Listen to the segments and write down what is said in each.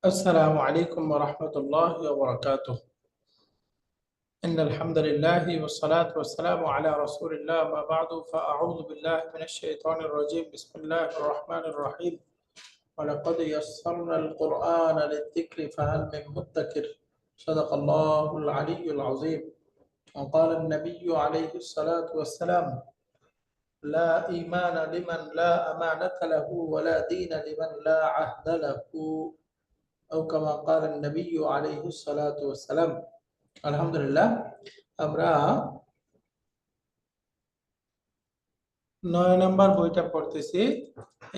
السلام عليكم ورحمة الله وبركاته. إن الحمد لله والصلاة والسلام على رسول الله، ما بعد، فأعوذ بالله من الشيطان الرجيم. بسم الله الرحمن الرحيم. ولقد يسرنا القرآن للذكر فهل من مدكر. صدق الله العلي العظيم. وقال النبي عليه الصلاة والسلام: لا إيمان لمن لا أمانة له، ولا دين لمن لا عهد له، أو كما قال النبي عليه الصلاة والسلام. আলহামদুলিল্লাহ, আমরা 9 নম্বর বইটা পড়তেছি।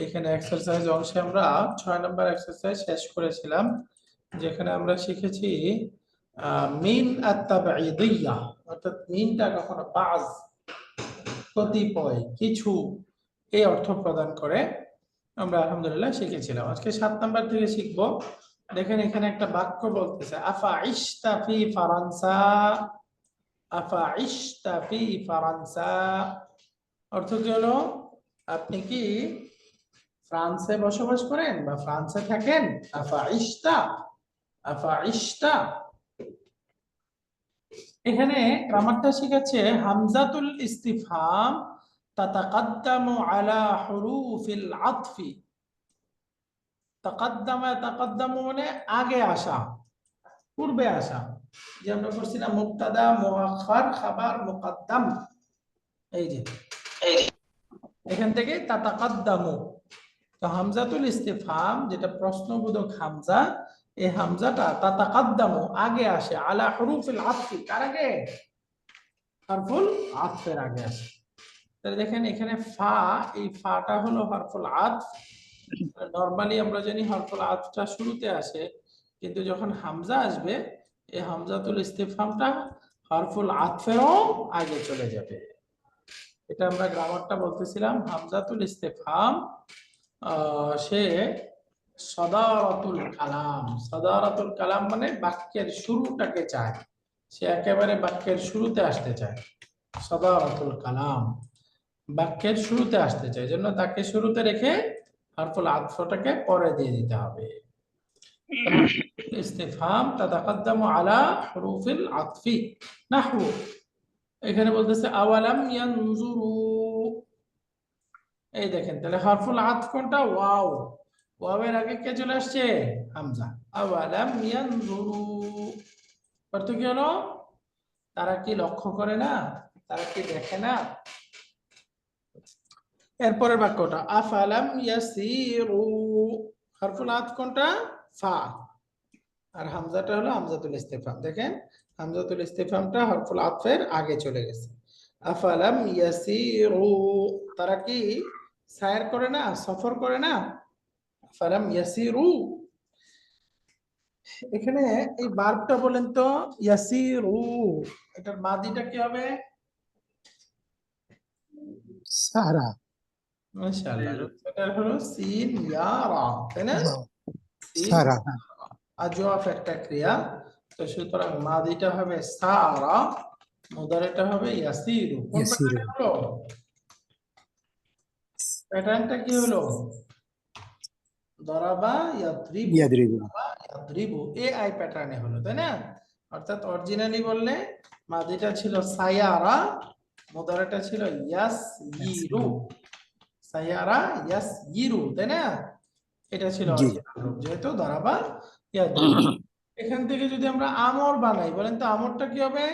এখানে এক্সারসাইজ অংশে আমরা 6 নম্বর এক্সারসাইজ শেষ করেছিলাম, যেখানে আমরা শিখেছি মিন আত-তাবঈদিয়্যাহ, অর্থাৎ মিনটা কখনো বাজ, কতিপয়, কিছু, এই অর্থ প্রদান করে। আমরা আলহামদুলিল্লাহ শিখেছিলাম। আজকে 7 নম্বর থেকে শিখব। দেখেন, এখানে একটা বাক্য বলতেছে, আফা ইশতা ফি ফারানসা। আফা ইশতা ফি ফারানসা অর্থ কি হলো? আপনি কি ফ্রান্সে বসবাস করেন বা ফ্রান্সে থাকেন? আফা ইশতা, আফা ইশতা। এখানে গ্রামারটা শিখাচ্ছে হামজাতুল ইস্তিফহাম তাতাকাদ্দামু আলা হুরুফিল আতফি। তাকাদ্দামা, তাকাদ্দামু মানে আগে আসা, পূর্বে আসা। যে আমরা করছিলাম মুবতাদা, মুআখার, খাবার, মুকদ্দাম। এই যে এখান থেকে তাতাকাদ্দামু। তো হামজাতুল ইস্তিফহাম, যেটা প্রশ্নবোধক হামজা, এই হামজাটা তাতাকাদ্দামু, আগে আসে, আলা হুরুফিল আতফি, কার আগে? হারফুল আতফের আগে আসে। তাহলে দেখেন এখানে ফা, এই ফাটা হলো হারফুল আতফ। নরমালি আমরা জানি হারফুল আতফটা শুরুতে আসে, কিন্তু যখন হামজা আসবে, এই হামজাতুল ইস্তিফহামটা হারফুল আতফেরও আগে চলে যাবে। এটা আমরা গ্রামারটা বলতেছিলাম। হামজাতুল ইস্তিফহাম সে সদারাতুল কালাম। সদারাতুল কালাম মানে বাক্যের শুরুটাকে চায়, সে একেবারে বাক্যের শুরুতে আসতে চায়। সদারাতুল কালাম বাক্যের শুরুতে আসতে চায়, জন্য তাকে শুরুতে রেখে হারফুল আতফটাকে পরে দিয়ে দিতে হবে। ইস্তিফহাম তাতাকাদ্দামু আলা হুরুফিল আতফি। নাহু, এখানে বলতেছে আওয়ালাম ইয়ানজুরু। এই দেখেন, তাহলে হারফুল আতফ কোনটা? ওয়াও। ওয়াওয়ের আগে কে চলে আসছে? হামজা। আওয়ালাম ইয়ানজুরু অর্থ কি হলো? তারা কি লক্ষ্য করে না? তারা কি দেখে না? এরপরের বাক্যটা আফালাম ইয়াসিরু। হারফুল আতফ কোনটা? ফা। আর হামজাটা হলো হামজাতুল ইস্তিফহাম। দেখেন, হামজাতুল ইস্তিফহামটা হারফুল আতফের আগে চলে গেছে। আফালাম ইয়াসিরু, তারা কি সায়ের করে না, সফর করে না? আফালাম ইয়াসিরু। এখানে এই ভার্বটা বলেন তো, ইয়াসিরু, এটার মাদিটা কি হবে? সারা। মাশাআল্লাহ, এটা হলো সিন ইয়ারা, তাই না? সারা আজওয়াফ একটা ক্রিয়া। তো সুতরাং মাদিটা হবে সারা, মুদারিটা হবে ইয়াসিরু। কোন ইয়াসিরু। প্যাটার্ন হলো? প্যাটার্নটা কি হলো? দরাবা ইয়াদরিবু, ইয়াদরিবু। দরাবা ইয়াদরিবু, এ আই প্যাটার্নে হলো, তাই না? অর্থাৎ অরিজিনালি বললে মাদিটা ছিল সায়ারা, মুদারিটা ছিল ইয়াসইরু। সায়ারা ইয়াসইরু, তাই না? এটা ছিল জি। অরিজিনাল রূপ, যেহেতু দরাবা ইয়াদরিবু। এখান থেকে যদি আমরা আমর বানাই, বলেন তো আমরটা কি হবে?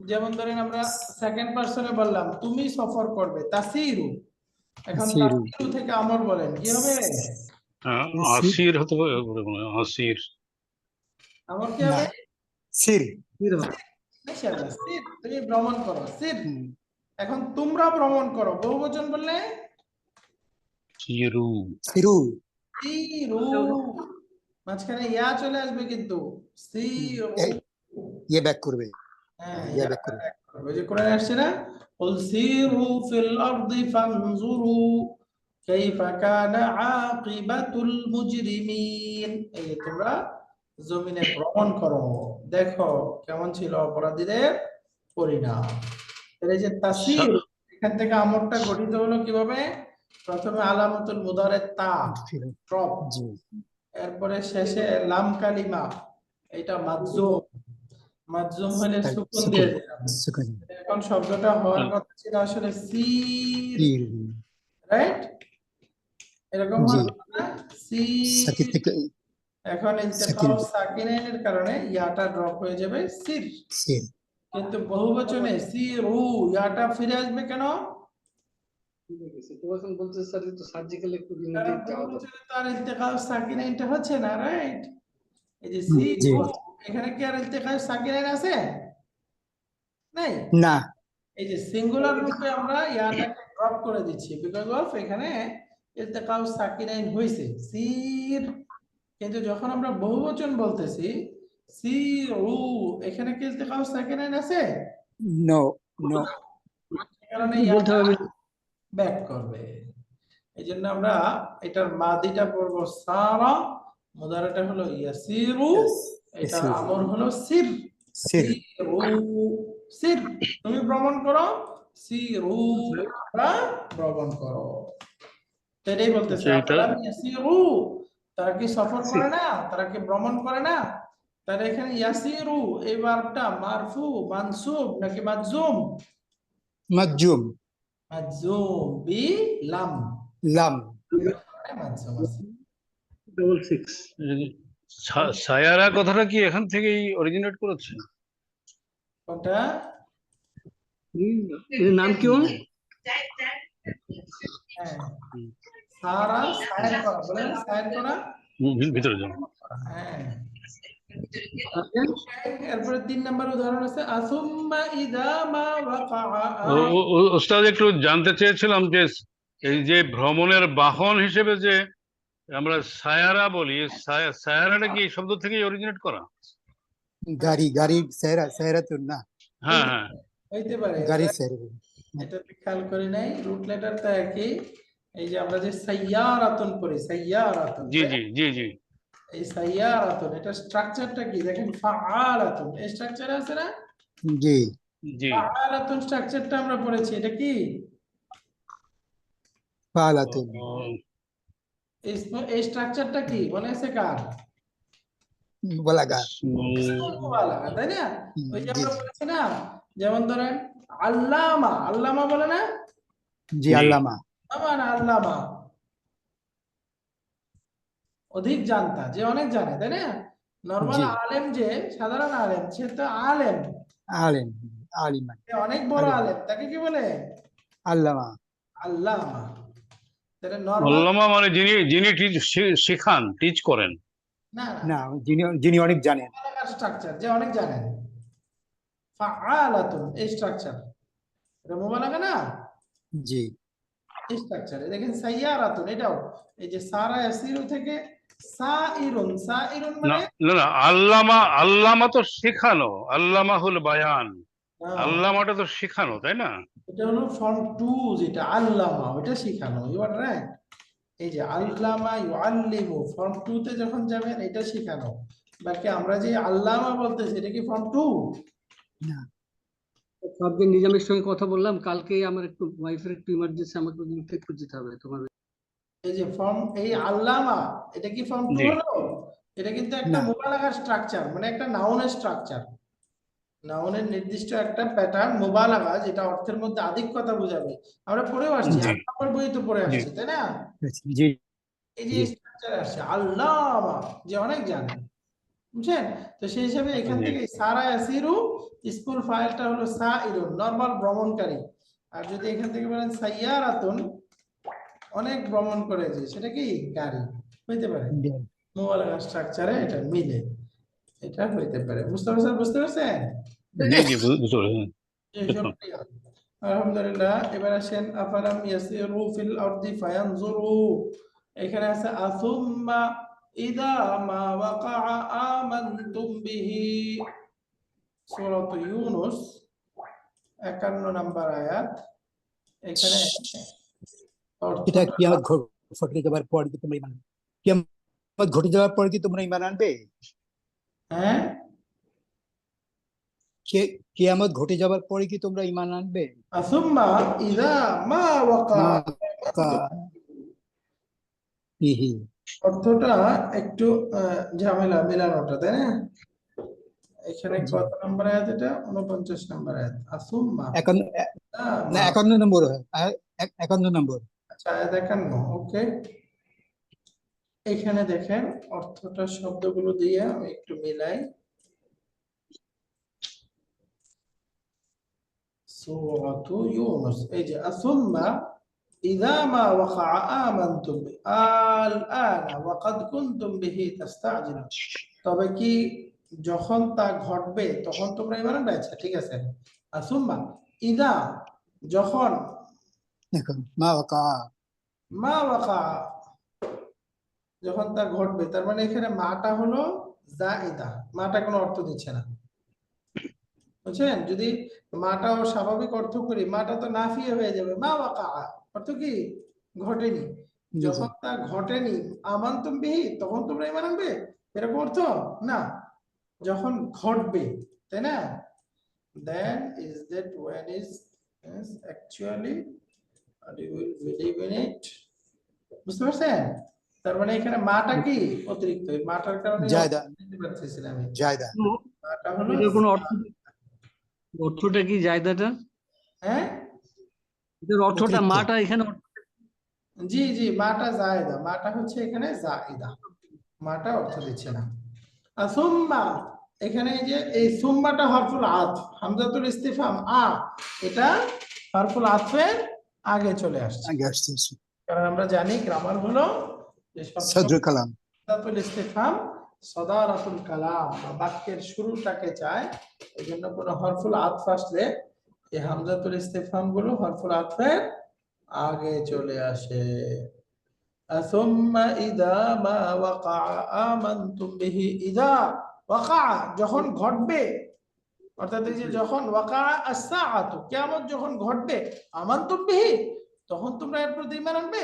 যেমন ধরেন আমরা সেকেন্ড পারসনে বললাম তুমি সফর করবে, তাসিরু। এখন আসিরু। তাসিরু থেকে আমর বলেন, কি হবে? আসির হতে পারে, আসির। আমর কি না, হবে? সির। সির হবে। মাশাআল্লাহ, সির, তুমি ভ্রমণ করো, সির। এখন তোমরা ভ্রমণ করো, বহুবচন বললে সিরু। সিরু। সিরু, মাঝখানে ইয়া চলে আসবে কিন্তু, সিরু। ইয়ে ব্যাক করবে। হ্যাঁ, ইয়ে ব্যাক করবে। ওই যে কোরআনে আসছে না, কুল সিরু ফিল আরদি ফানজুরু কাইফা কানা আকিবাতুল মুজরিমিন। এই যে তোমরা জমিনে ভ্রমণ করো, দেখো কেমন ছিল অপরাধীদের পরিণাম। এই যে তাসির, এখান থেকে আমরটা গঠিত হলো কিভাবে? প্রথমে আলামতুল মুদারের তা ড্রপ, জি এরপরে শেষে লাম কালিমা, এটা মাযযুম। মাযযুম হলে সুকুন দিয়ে দিলাম। সুকুন এখন শব্দটা হওয়ার কথা ছিল আসলে সির, সির রাইট? এরকম জি হওয়ার কথা না? সাকিন সির। থেকে এখন সাকিন ইলতিকাউ সাকিনাইনের কারণে ইয়াটা ড্রপ হয়ে যাবে সির। সির কিন্তু বহুবচনে সিরু, ইয়াটা ফিরে আসবে কেন? কারণ বহুবচনে তার ইলতিকাউ সাকিনাইনটা হচ্ছে না, রাইট? এই যে জি সিরু, এখানে কি আর ইলতিকাউ সাকিনাইন আছে? নাই। না এই যে সিঙ্গুলার রূপে আমরা ইয়াটাকে ড্রপ করে দিচ্ছি বিকজ অফ এখানে ইলতিকাউ সাকিনাইন হইছে সির। কিন্তু যখন আমরা বহুবচন বলতেছি সিরু, এখানে কি ইলতিকাউ সাকিনাইন আছে? নো নো এই কারণে ইয়াটা ব্যাক করবে। এই জন্য আমরা এটার মাদিটা পড়বো সারা, মুদারাটা হলো ইয়াসিরু, এটার আমর হলো সির। সির সিরু, সির, তুমি ভ্রমণ করো, সিরু, তোমরা ভ্রমণ করো। তো এটাই বলতেছে, আচ্ছা, এটা আফালাম ইয়াসিরু, তারা কি সফর করে না, তারা কি ভ্রমণ করে না? তারা এখানে ইয়াসিরু এই ভার্বটা মারফু মানসুব নাকি মাজজুম? মাজজুম মাজজুম বি লাম, লাম মাজজুম আছে। সায়ারা কথাটা কি এখান থেকেই অরিজিনেট করেছে? কোনটা? এর নাম কি হল? হ্যাঁ, সারা সায়ের করা, বলেন সায়ের করা। ভিতরে যান। হ্যাঁ, এরপরে 3 নাম্বার উদাহরণ আছে আসুম্মা ইদা মা ওয়াকাআ। ওস্তাদ, একটু জানতে চেয়েছিলাম যে এই যে ভ্রমণের বাহন হিসেবে যে আমরা সায়ারা বলি, সায়ারাটা কি এই শব্দ থেকেই অরিজিনেট করা? গাড়ি গাড়ি সেরা সেরা তো না হ্যাঁ হ্যাঁ, হইতে পারে, গাড়ি সেরা এটা খেয়াল করি নাই, রুট লেটারটা একই। এই যে আমরা যে সাইয়ারাতুন পড়ি, সাইয়ারাতুন, জি জি জি জি এই সাইয়ারাতুন এটা স্ট্রাকচারটা কি দেখেন, ফাআলাতুন এই স্ট্রাকচারে আছে না? জি জি। ফাআলাতুন স্ট্রাকচারটা আমরা পড়েছি, এটা কি? ফালাতুন এই স্ট্রাকচারটা কি মনে আছে কার? বলাগা ইসমুল মুবালাগা, তাই না? ওই যে জি আমরা বলেছি না, যেমন ধরেন আল্লামা, আল্লামা বলে না? জি আল্লামা মানে আল্লামা অধিক জানতা, যে অনেক জানে, তাই না? নরমাল জি আলেম যে সাধারণ আলেম, সে তো আলেম, আলেম আলিমান সে অনেক বড় আলেম। আলেম, তাকে কি বলে? আল্লামা আল্লামা। তাহলে নরমাল আল্লামা মানে যিনি যিনি শেখান, টিচ করেন। না না, না যিনি যিনি অনেক জানেন স্ট্রাকচার যে অনেক জানেন, ফাআলাতুন এই স্ট্রাকচার, এটা মুবালাগা না? জি এই স্ট্রাকচারে দেখেন সাইয়ারাতুন, এটাও এই যে সারা ইয়াসিরু থেকে সাইরুন, সাইরুন না মানে না না, আল্লামা, আল্লামা তো শেখানো, আল্লামা হলো বায়ান, না, আল্লামাটা তো শেখানো, তাই না? এটা হলো ফর্ম 2, যেটা আল্লামা ওটা শেখানো, ইউ আর রাইট। এই যে আল্লামা ইউআল্লিমু ফর্ম 2 তে যখন যাবেন এটা শেখানো। বাকি আমরা যে আল্লামা বলতেছি এটা কি ফর্ম 2? না সাবজেক্ট নিজামের সঙ্গে কথা বললাম, কালকে আমার একটু ওয়াইফের একটু ইমার্জেন্সি, আমাকে লিখে খুঁজে যেতে হবে তোমার। এই যে ফর্ম এই আল্লামা, এটা কি ফর্ম 2 জি। হলো? এটা কিন্তু একটা না। মুবালাগার স্ট্রাকচার, মানে একটা নাউনের স্ট্রাকচার, নাউনের নির্দিষ্ট একটা প্যাটার্ন মুবালাগা, যেটা অর্থের মধ্যে আধিক্যতা বোঝাবে। আমরা পড়েও আসছি, জি। 8 নম্বর বই তো পড়ে জি। আসছি, তাই না? জি এই যে জি স্ট্রাকচার আসছে আল্লামা, যে অনেক জানে, বুঝছেন? তো সেই হিসাবে এখান জি। থেকে সারা ইয়াসিরু, স্কুল ফাইলটা হলো সাইরুন, নরমাল ভ্রমণকারী। আর যদি এখান থেকে বলেন সাইয়ারাতুন, অনেক ভ্রমণ করেছে, সেটা কি গাড়ি হইতে পারে। মুবালাগা স্ট্রাকচারে এটা মিলে, এটা হইতে পারে। বুঝতে পারছেন? বুঝতে পারছেন? জি জি বুঝতে পারছি। জি, সব clear। আলহামদুলিল্লাহ। এবার আসেন আফালাম ইয়াসিরু ফিল আরদি ফায়ানজুরু, এখানে আছে আসুম্মা ইদা মা ওয়াকাআ আমানতুম বিহি, সূরাত ইউনূস 51 নম্বর আয়াত। এখানে এটা কিয়ামত ঘটে যাবার পর কি তোমরা ঈমান কিয়ামত ঘটে যাওয়ার পর কি তোমরা ঈমান আনবে? হ্যাঁ, কিয়ামত ঘটে যাবার পরে কি তোমরা ঈমান আনবে? আসুম্মা ইদা মা ওয়াকাআ, মা ফিহি। অর্থটা একটু ঝামেলা মেলানোটা, তাই না? এখানে কত নম্বর আয়াত? এটা 49 নম্বর আয়াত। আসুম্মা না 51 নম্বর হয়, 51 নম্বর। আচ্ছা, আয়াত 51। ওকে, এখানে দেখেন অর্থটা শব্দগুলো দিয়ে আমি একটু মিলাই। সূরাতু ইউনূস, এই যে আসুম্মা ইযা মা ওয়াকা আমানতুম আল আনা ওয়া ক্বাদ কুনতুম বিহি তাস্তাজিলুন। তবে কি যখন তা ঘটবে তখন তোমরা ঈমান আনবে? আচ্ছা ঠিক আছে। আসুম্মা ইযা, যখন, দেখুন মা ওয়াকা, মা ওয়াকা, যখন তা ঘটবে, তার মানে এখানে মাটা হলো জাইদা, মাটা কোনো অর্থ দিচ্ছে না, বুঝছেন? যদি মাটাও স্বাভাবিক অর্থ করি, মাটা তো নাফিয়ে হয়ে যাবে। মা ওয়াকা অর্থ কি? ঘটেনি। জি জি, যখন তা ঘটেনি, আমানতুম বিহি, তখন তোমরা ঈমান আনবে, এরকম অর্থ না। যখন ঘটবে, তাই না? then is that when is actually you will believe in it, বুঝতে পারছেন? তার মানে এখানে মাটা কি অতিরিক্ত, এই মাটার কারণে জায়দা, বুঝতে পারতেছিলাম আমি। জায়দা। মাটা হলো, এটার কোনো অর্থটা কি জায়দাটা? হ্যাঁ এটার অর্থটা অতিরিক্ত। মাটা এখানে জি জি, মাটা জায়েদা, মাটা হচ্ছে এখানে জায়েদা, মাটা অর্থ দিচ্ছে না। আর সুম্মা, এখানে এই যে এই সুম্মাটা হরফুল আতফ, হামজাতুল ইস্তিফহাম এটা হরফুল আতফের আগে চলে আসছে। আগে আসতেছি কারণ আমরা জানি গ্রামার হলো যে সদরুল কালাম। হামজাতুল ইস্তিফহাম সদারাতুল কালাম, বা বাক্যের শুরুটাকে চায়। এই জন্য কোনো হরফুল আতফ আসলে এই হামজাতুল ইস্তিফহাম গুলো হরফুল আতফের আগে চলে আসে। সুম্মা ইযা মা ওয়াকা আমানতুম বিহি, ইযা ওয়াকা, যখন ঘটবে, অর্থাৎ এই যে যখন ওয়াকা আস-সাআতু, কিয়ামত যখন ঘটবে, আমানতুম বিহি, তখন তোমরা এর প্রতি ঈমান আনবে।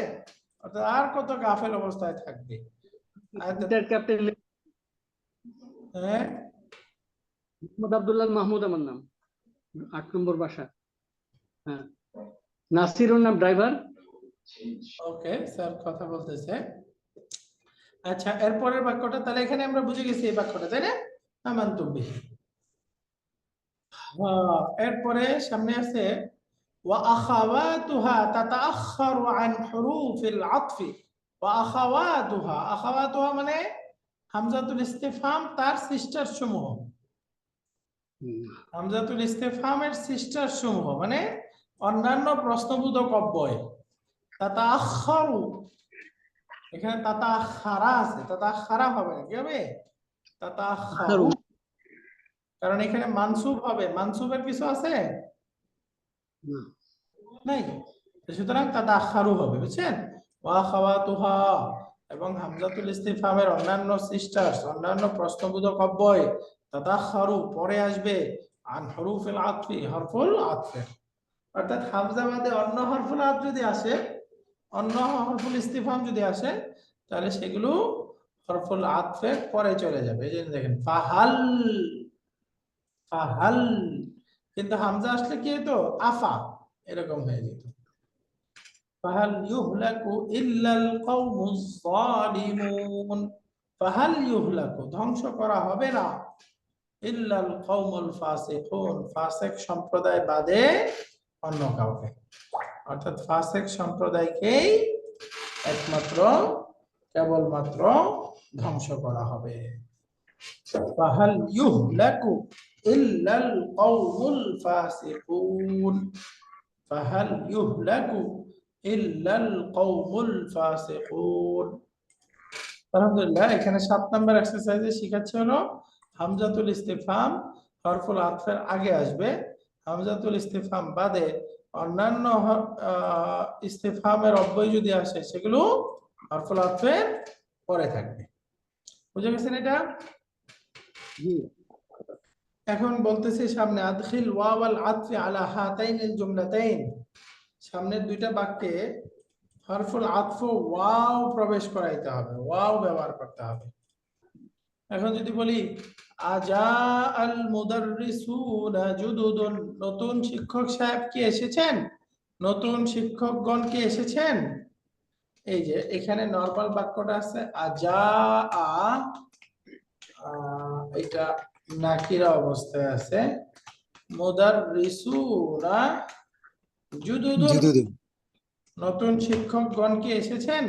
অর্থাৎ আর কত গাফেল অবস্থায় থাকবে। এটার ক্যাপ্টেন হ্যাঁ, মোহাম্মদ আব্দুল্লাহ মাহমুদ আমার নাম, 8 নম্বর বাসা। হ্যাঁ, নাসিরুর নাম ড্রাইভার। ওকে স্যার কথা বলতেছে। আচ্ছা, এরপরের বাক্যটা তাহলে এখানে আমরা বুঝে গেছি এই বাক্যটা, তাই না? আমানতুম বিহি। এরপরে সামনে আছে ওয়া আখাওয়াতুহা তাতাআখারু আন হুরুফিল আতফি। ওয়া আখাওয়াতুহা, আখাওয়াতুহা মানে হামজাতুল ইস্তিফহাম তার সিস্টার সমূহ, হামজাতুল ইস্তিফহামের সিস্টার সমূহ মানে অন্যান্য প্রশ্নবোধক অব্যয়। তাতাআখারু, এখানে তাতাআখারা আছে, তাতাআখারা হবে না, কি হবে? তাতাআখারু, কারণ এখানে মানসুব হবে, মানসুবের কিছু আছে নাই, সুতরাং তাতাআখারু হবে, বুঝছেন? ওয়া খাওয়াতুহা, এবং হামজাতুল ইস্তিফহামের অন্যান্য সিস্টার্স, অন্যান্য প্রশ্নবোধক অব্যয় তাতাআখারু পরে আসবে আন হুরুফিল আতফি, হরফুল আতফের। অর্থাৎ হামজা বাদে অন্য হরফুল আতফ যদি আসে, অন্য হরফুল ইস্তিফহাম যদি আসে, তাহলে সেগুলো হরফুল আতফের পরে চলে যাবে। এই যে দেখেন ফাহাল, ফাহাল, কিন্তু হামজা আসলে কি হতো? আফা, এরকম হয়ে যেত। ফাহাল ইউহলাকু ইল্লাল কওমুজ যালিমুন, ফাহাল ইউহলাকু, ধ্বংস করা হবে না, ইল্লাল কওমুল ফাসিকুন, ফাসিক সম্প্রদায় বাদে অন্য কাউকে। অর্থাৎ ফাসিক সম্প্রদায়কেই একমাত্র, কেবলমাত্র ধ্বংস করা হবে। ফাহাল ইউহলাকু ইল্লাল কওমুল ফাসিকুন, ফাহাল ইউহলাকু ইল্লাল কওমুল ফাসিকুন। আলহামদুলিল্লাহ, এখানে 7 নম্বর এক্সারসাইজে শিখাচ্ছে হলো হামজাতুল ইস্তিফহাম হরফুল আতফের আগে আসবে, হামজাতুল ইস্তিফহাম বাদে অন্যান্য ইস্তিফহামের অব্যয় যদি আসে সেগুলো হরফুল আতফের পরে থাকবে। বুঝে গেছেন এটা? এখন বলতেছি সামনে আদখিল ওয়াওয়াল আতফি আলা হাতাইনিল জুমলাতাইন, সামনের দুইটা বাক্যে হরফুল আতফ ওয়াও প্রবেশ করাইতে হবে, ওয়াও ব্যবহার করতে হবে। এখন যদি বলি আজা আল মুদাররিসুনা জুদুদুন, নতুন শিক্ষক সাহেব কি এসেছেন, নতুন শিক্ষকগণ কি এসেছেন, এই যে এখানে নরমাল বাক্যটা আছে আজা এটা নাকিরা অবস্থায় আছে মুদাররিসুনা জুদুদুন জুদুদুন নতুন শিক্ষকগণ কি এসেছেন।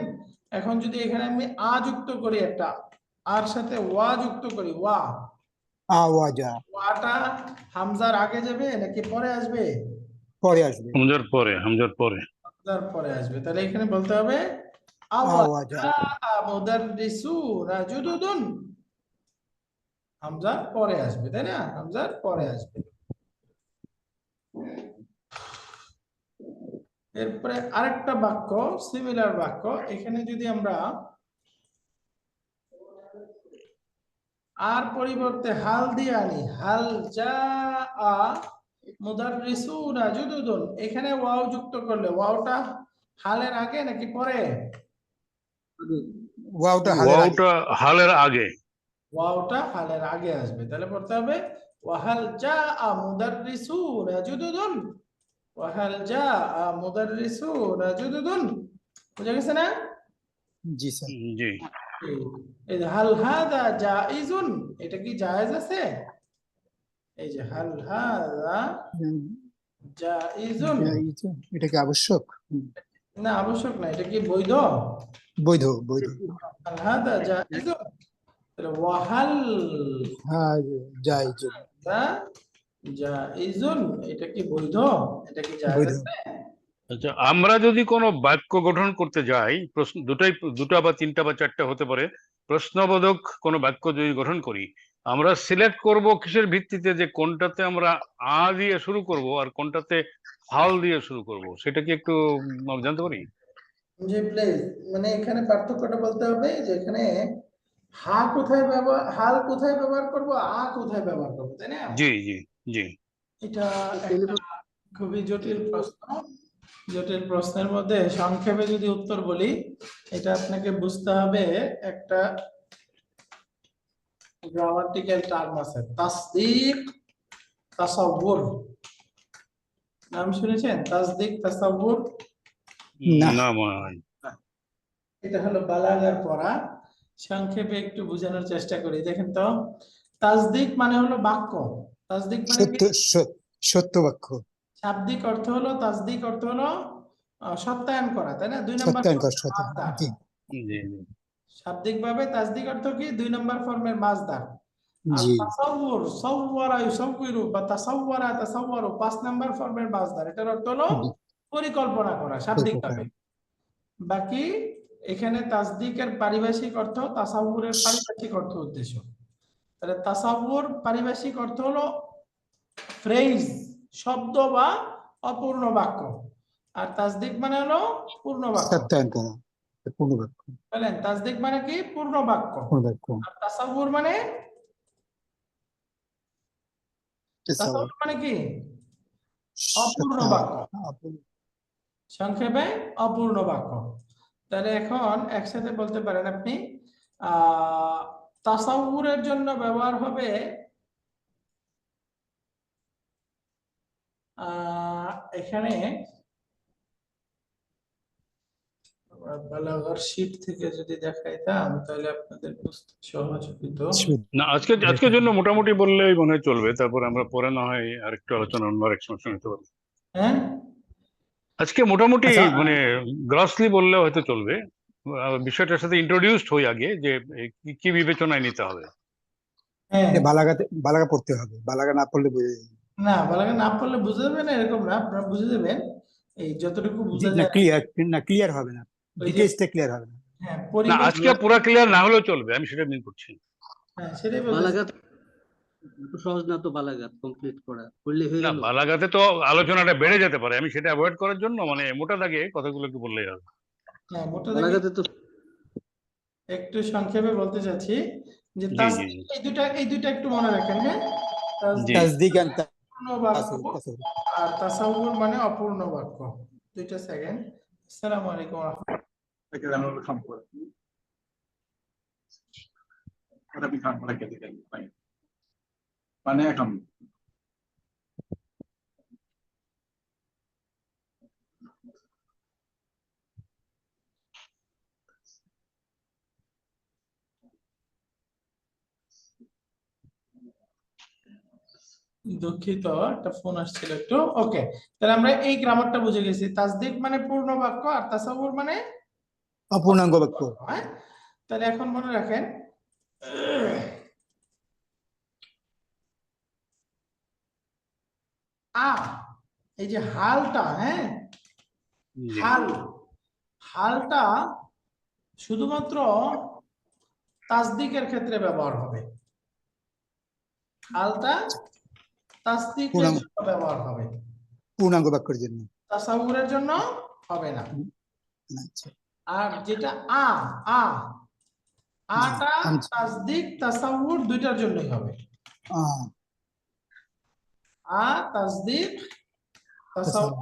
এখন যদি এখানে আমি আ যুক্ত করি, একটা আর সাথে ওয়া যুক্ত করি, আওয়াজা ওয়াটা হামজার আগে যাবে নাকি পরে আসবে? পরে আসবে হামজার পরে, হামজার পরে। হামজার পরে আসবে। তাহলে এখানে বলতে হবে আওয়াজা মুদাররিসুনা জুদুদুন, হামজার পরে আসবে, তাই না? হামজার পরে আসবে। এরপরে আরেকটা বাক্য, সিমিলার বাক্য, এখানে যদি আমরা আর পরিবর্তে হাল দিয়ে আনি, হাল জা মুদাররিসুনা জুদুদুন, এখানে ওয়াও যুক্ত করলে ওয়াওটা হালের আগে নাকি পরে? ওয়াওটা হালের আগে ওয়াওটা হালের আগে। ওয়াওটা হালের আগে আসবে। তাহলে পড়তে হবে ওয়াহাল জা মুদাররিসুনা জুদুদুন, ওয়াহাল জা মুদাররিসুনা জুদুদুন। বুঝা গেছে না? জি স্যার জি। এই যে হাল হাদা জাইজুন, এটা কি জায়েজ আছে? এই যে হাল হাদা জাইজুন, এটা কি আবশ্যক না আবশ্যক না, এটা কি বৈধ? বৈধ বৈধ হাল হাদা জাইজুন, তাহলে ওয়াহাল হ্যাঁ যাই হাদা জাইজুন, এটা কি বৈধ? এটা কি জায়েজ বৈধ আছে? আচ্ছা, আমরা যদি কোনো বাক্য গঠন করতে যাই, প্রশ্ন দুটা বা তিনটা বা চারটা হতে পারে, প্রশ্নবোধক কোনো বাক্য যদি গঠন করি, আমরা সিলেক্ট করব কিসের ভিত্তিতে, যে কোনটাতে আমরা আ দিয়ে শুরু করব আর কোনটাতে হাল দিয়ে শুরু করব, সেটা কি একটু জানতে পারি? জি প্লিজ, মানে এখানে পার্থক্যটা বলতে হবে যে এখানে হাল কোথায় ব্যবহার করব, আ কোথায় ব্যবহার করব, তাই না? জি জি জি। এটা একটা খুবই জটিল প্রশ্ন। জটিল প্রশ্নের মধ্যে সংক্ষেপে যদি উত্তর বলি, এটা আপনাকে বুঝতে হবে একটা গ্রামাটিক্যাল টার্ম আছে, তাসদিক তাসাউর। নাম শুনেছেন তাসদিক তাসাউর? না না মনে হয়। এটা হলো বালাগার পড়া। সংক্ষেপে একটু বোঝানোর চেষ্টা করি, দেখেন তো। তাসদিক মানে হলো বাক্য, তাসদিক মানে কি? সত্য বাক্য শাব্দিক অর্থ হলো, তাসদিক অর্থ হলো সত্যায়ন করা, তাই না? দুই নম্বর সত্যায়ন কর সত্য মাসদার। জি জি জি। শাব্দিক ভাবে তাসদিক অর্থ কি? দুই নম্বর ফর্মের মাসদার। আর জি তাসাউর, সাওয়ারা ইউসাউবিরু বা তাসাওয়ারা তাসাওয়ারু, 5 নম্বর ফর্মের মাসদার। এটার অর্থ হলো পরিকল্পনা করা শাব্দিক ভাবে। বাকি এখানে তাসদিকের পারিভাষিক অর্থ, তাসাউরের পারিভাষিক অর্থ উদ্দেশ্য। তাহলে তাসাউর পারিভাষিক অর্থ হলো ফ্রেজ, শব্দ বা অপূর্ণ বাক্য, আর তাসদিক মানে হলো পূর্ণ বাক্য। সত্যায়ন করা পূর্ণ বাক্য বলেন তাসদিক মানে কি? পূর্ণ বাক্য। পূর্ণ বাক্য আর তাসাউর মানে, তাসাউর মানে কি? অপূর্ণ বাক্য। সংক্ষেপে অপূর্ণ বাক্য। তাহলে এখন একসাথে বলতে পারেন আপনি তাসাউরের জন্য ব্যবহার হবে এখানে বালাগার শীট থেকে যদি দেখাইতাম তাহলে আপনাদের বুঝতে সহজ হতো। না, আজকের জন্য মোটামুটি বললেই মনে হয় চলবে, তারপর আমরা পরে না হয় আরেকটু আলোচনা অন্য আরেক সময় নিতে পারি। হ্যাঁ আজকে মোটামুটি আচ্ছা, মানে গ্রসলি বললে হয়তো চলবে। বিষয়টার সাথে ইন্ট্রোডিউসড হই আগে, যে কি বিবেচনায় নিতে হবে। হ্যাঁ, বালাগা পড়তে হবে, বালাগা না পড়লে বোঝা যাবে না বালাগা না পড়লে বুঝে যাবেন না, এরকম না, আপনারা বুঝে যাবেন এই যতটুকু বুঝা না, যায়। ক্লিয়ার হবে না, ওই যে ডিটেইলসটা ক্লিয়ার হবে না। হ্যাঁ না, পরিকল্পনা, আজকে পুরো ক্লিয়ার না হলেও চলবে, আমি সেটা মিন করছি। হ্যাঁ সেটাই বলতেছি। বালাগাত এত সহজ না তো, বালাগাত কমপ্লিট করা করলে হয়ে না, গেল। বালাগাতে তো আলোচনাটা বেড়ে যেতে পারে, আমি সেটা অ্যাভয়েড করার জন্য মানে মোটা দাগে কথাগুলো একটু বললেই হবে। হ্যাঁ মোটা দাগে বালাগাতে তো একটু সংক্ষেপে বলতে চাচ্ছি যে জি জি জি এই দুইটা একটু মনে রাখেন। হ্যাঁ, জি। তাসদিক আর পূর্ণ বাক্য তাসাউর। আর তাসাউর মানে অপূর্ণ বাক্য। দুইটা সেকেন্ড। আসসালামু আলাইকুম ওয়া Mana দুঃখিত, একটা ফোন আসছিল একটু। ওকে, তাহলে আমরা এই গ্রামারটা বুঝে গেছি। তাসদিক মানে পূর্ণ বাক্য আর তাসাউর মানে অপূর্ণাঙ্গ বাক্য। হ্যাঁ, তাহলে এখন মনে রাখেন এই যে হালটা, হ্যাঁ জি হালটা শুধুমাত্র তাসদিকের ক্ষেত্রে ব্যবহার হবে। হালটা তাসদিকের পূর্ণাঙ্গ জন্য ব্যবহার হবে, পূর্ণাঙ্গ বাক্যের জন্য। তাসাউরের জন্য হবে না। আচ্ছা, আর যেটা আটা তাসদিক তাসাউর দুইটার জন্যই হবে। তাসদিক তাসাউর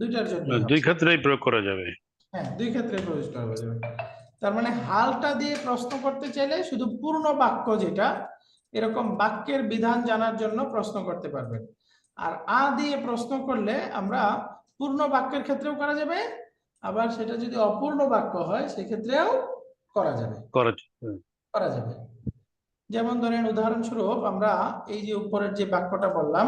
দুইটার জন্য দুই ক্ষেত্রেই প্রয়োগ করা যাবে। হ্যাঁ, দুই ক্ষেত্রে প্রয়োগ করা যাবে। তার মানে হালটা দিয়ে প্রশ্ন করতে চাইলে শুধু পূর্ণ বাক্য যেটা, এরকম বাক্যের বিধান জানার জন্য প্রশ্ন করতে পারবেন। আর দিয়ে প্রশ্ন করলে আমরা পূর্ণ বাক্যের ক্ষেত্রেও করা যাবে, আবার সেটা যদি অপূর্ণ বাক্য হয় সেক্ষেত্রেও করা যাবে। যেমন ধরেন উদাহরণস্বরূপ আমরা এই যে উপরের যে বাক্যটা বললাম,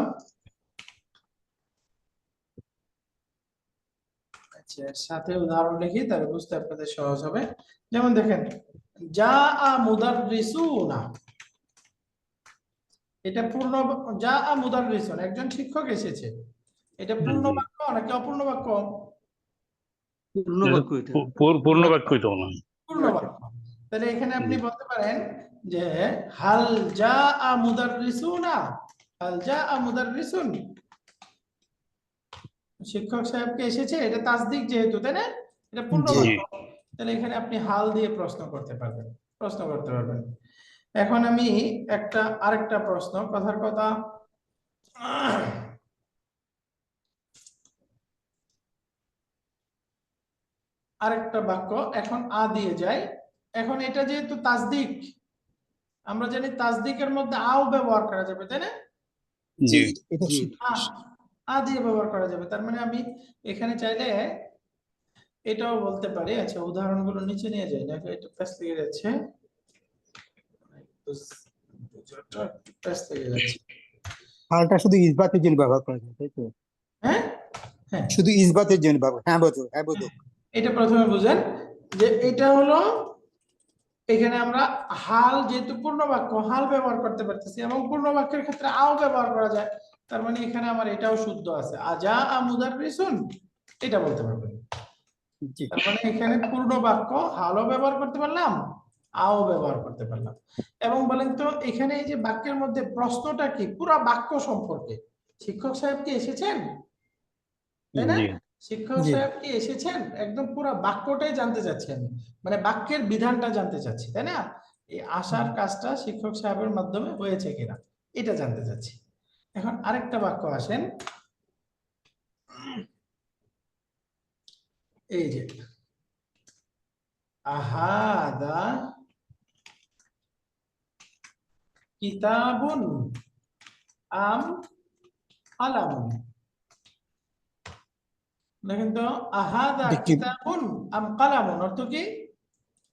আচ্ছা সাথে উদাহরণ লিখি তাহলে বুঝতে আপনাদের সহজ হবে। যেমন দেখেন মুদাররিসুনা, এটা পূর্ণ মুদাররিসুন, একজন শিক্ষক এসেছে। এটা পূর্ণ বাক্য নাকি অপূর্ণ বাক্য? পূর্ণ বাক্য এটা। পূর্ণ বাক্যই তো না, পূর্ণ বাক্য। তাহলে এখানে আপনি বলতে পারেন যে হাল মুদাররিসুনা, হাল মুদাররিসুন, শিক্ষক সাহেব কে এসেছে, এটা তাসদিক যেহেতু, তাই না, এটা পূর্ণ বাক্য। তাহলে এখানে আপনি হাল দিয়ে প্রশ্ন করতে পারবেন। এখন আমি আরেকটা প্রশ্ন, কথার কথা, আরেকটা বাক্য এখন দিয়ে যায়। এখন এটা যেহেতু তাসদিক, আমরা জানি তাসদিকের মধ্যে আও ব্যবহার করা যাবে, তাই না? জি দিয়ে ব্যবহার করা যাবে। তার মানে আমি এখানে চাইলে এটাও বলতে পারি। আচ্ছা উদাহরণগুলো নিচে নিয়ে যাই, দেখো এটা প্যাচ লেগে যাচ্ছে, হালটা শুধু ইসবাতের জন্য ব্যবহার করা যায়, তাই তো? হ্যাঁ, শুধু ইসবাতের জন্য ব্যবহার। হ্যাঁ বোধ, হ্যাঁ বোধ। এটা প্রথমে বুঝেন যে এটা হলো, এখানে আমরা হাল যেহেতু পূর্ণ বাক্য, হাল ব্যবহার করতে পারতেছি এবং পূর্ণ বাক্যের ক্ষেত্রে আও ব্যবহার করা যায়। তার মানে এখানে আমার এটাও শুদ্ধ আছে, আজা মুদাররিসুন, এটা বলতে পারবেন। তার মানে এখানে পূর্ণ বাক্য হালও ব্যবহার করতে পারলাম, আও ব্যবহার করতে পারলাম। এবং বলেন তো এখানে এই যে বাক্যের মধ্যে প্রশ্নটা কি, পুরো বাক্য সম্পর্কে, শিক্ষক সাহেব কি এসেছেন, তাই না? শিক্ষক সাহেব কি এসেছেন, একদম পুরো বাক্যটাই জানতে চাচ্ছি আমি, মানে বাক্যের বিধানটা জানতে চাচ্ছি, তাই না? এই আসার কাজটা শিক্ষক সাহেবের মাধ্যমে হয়েছে কিনা এটা জানতে চাচ্ছি। এখন আরেকটা বাক্য আসেন, এই যে আহাদা কিতাবুন আম কালামুন। দেখেন তো, আহাদা কিতাবুন আম কালামুন অর্থ কি?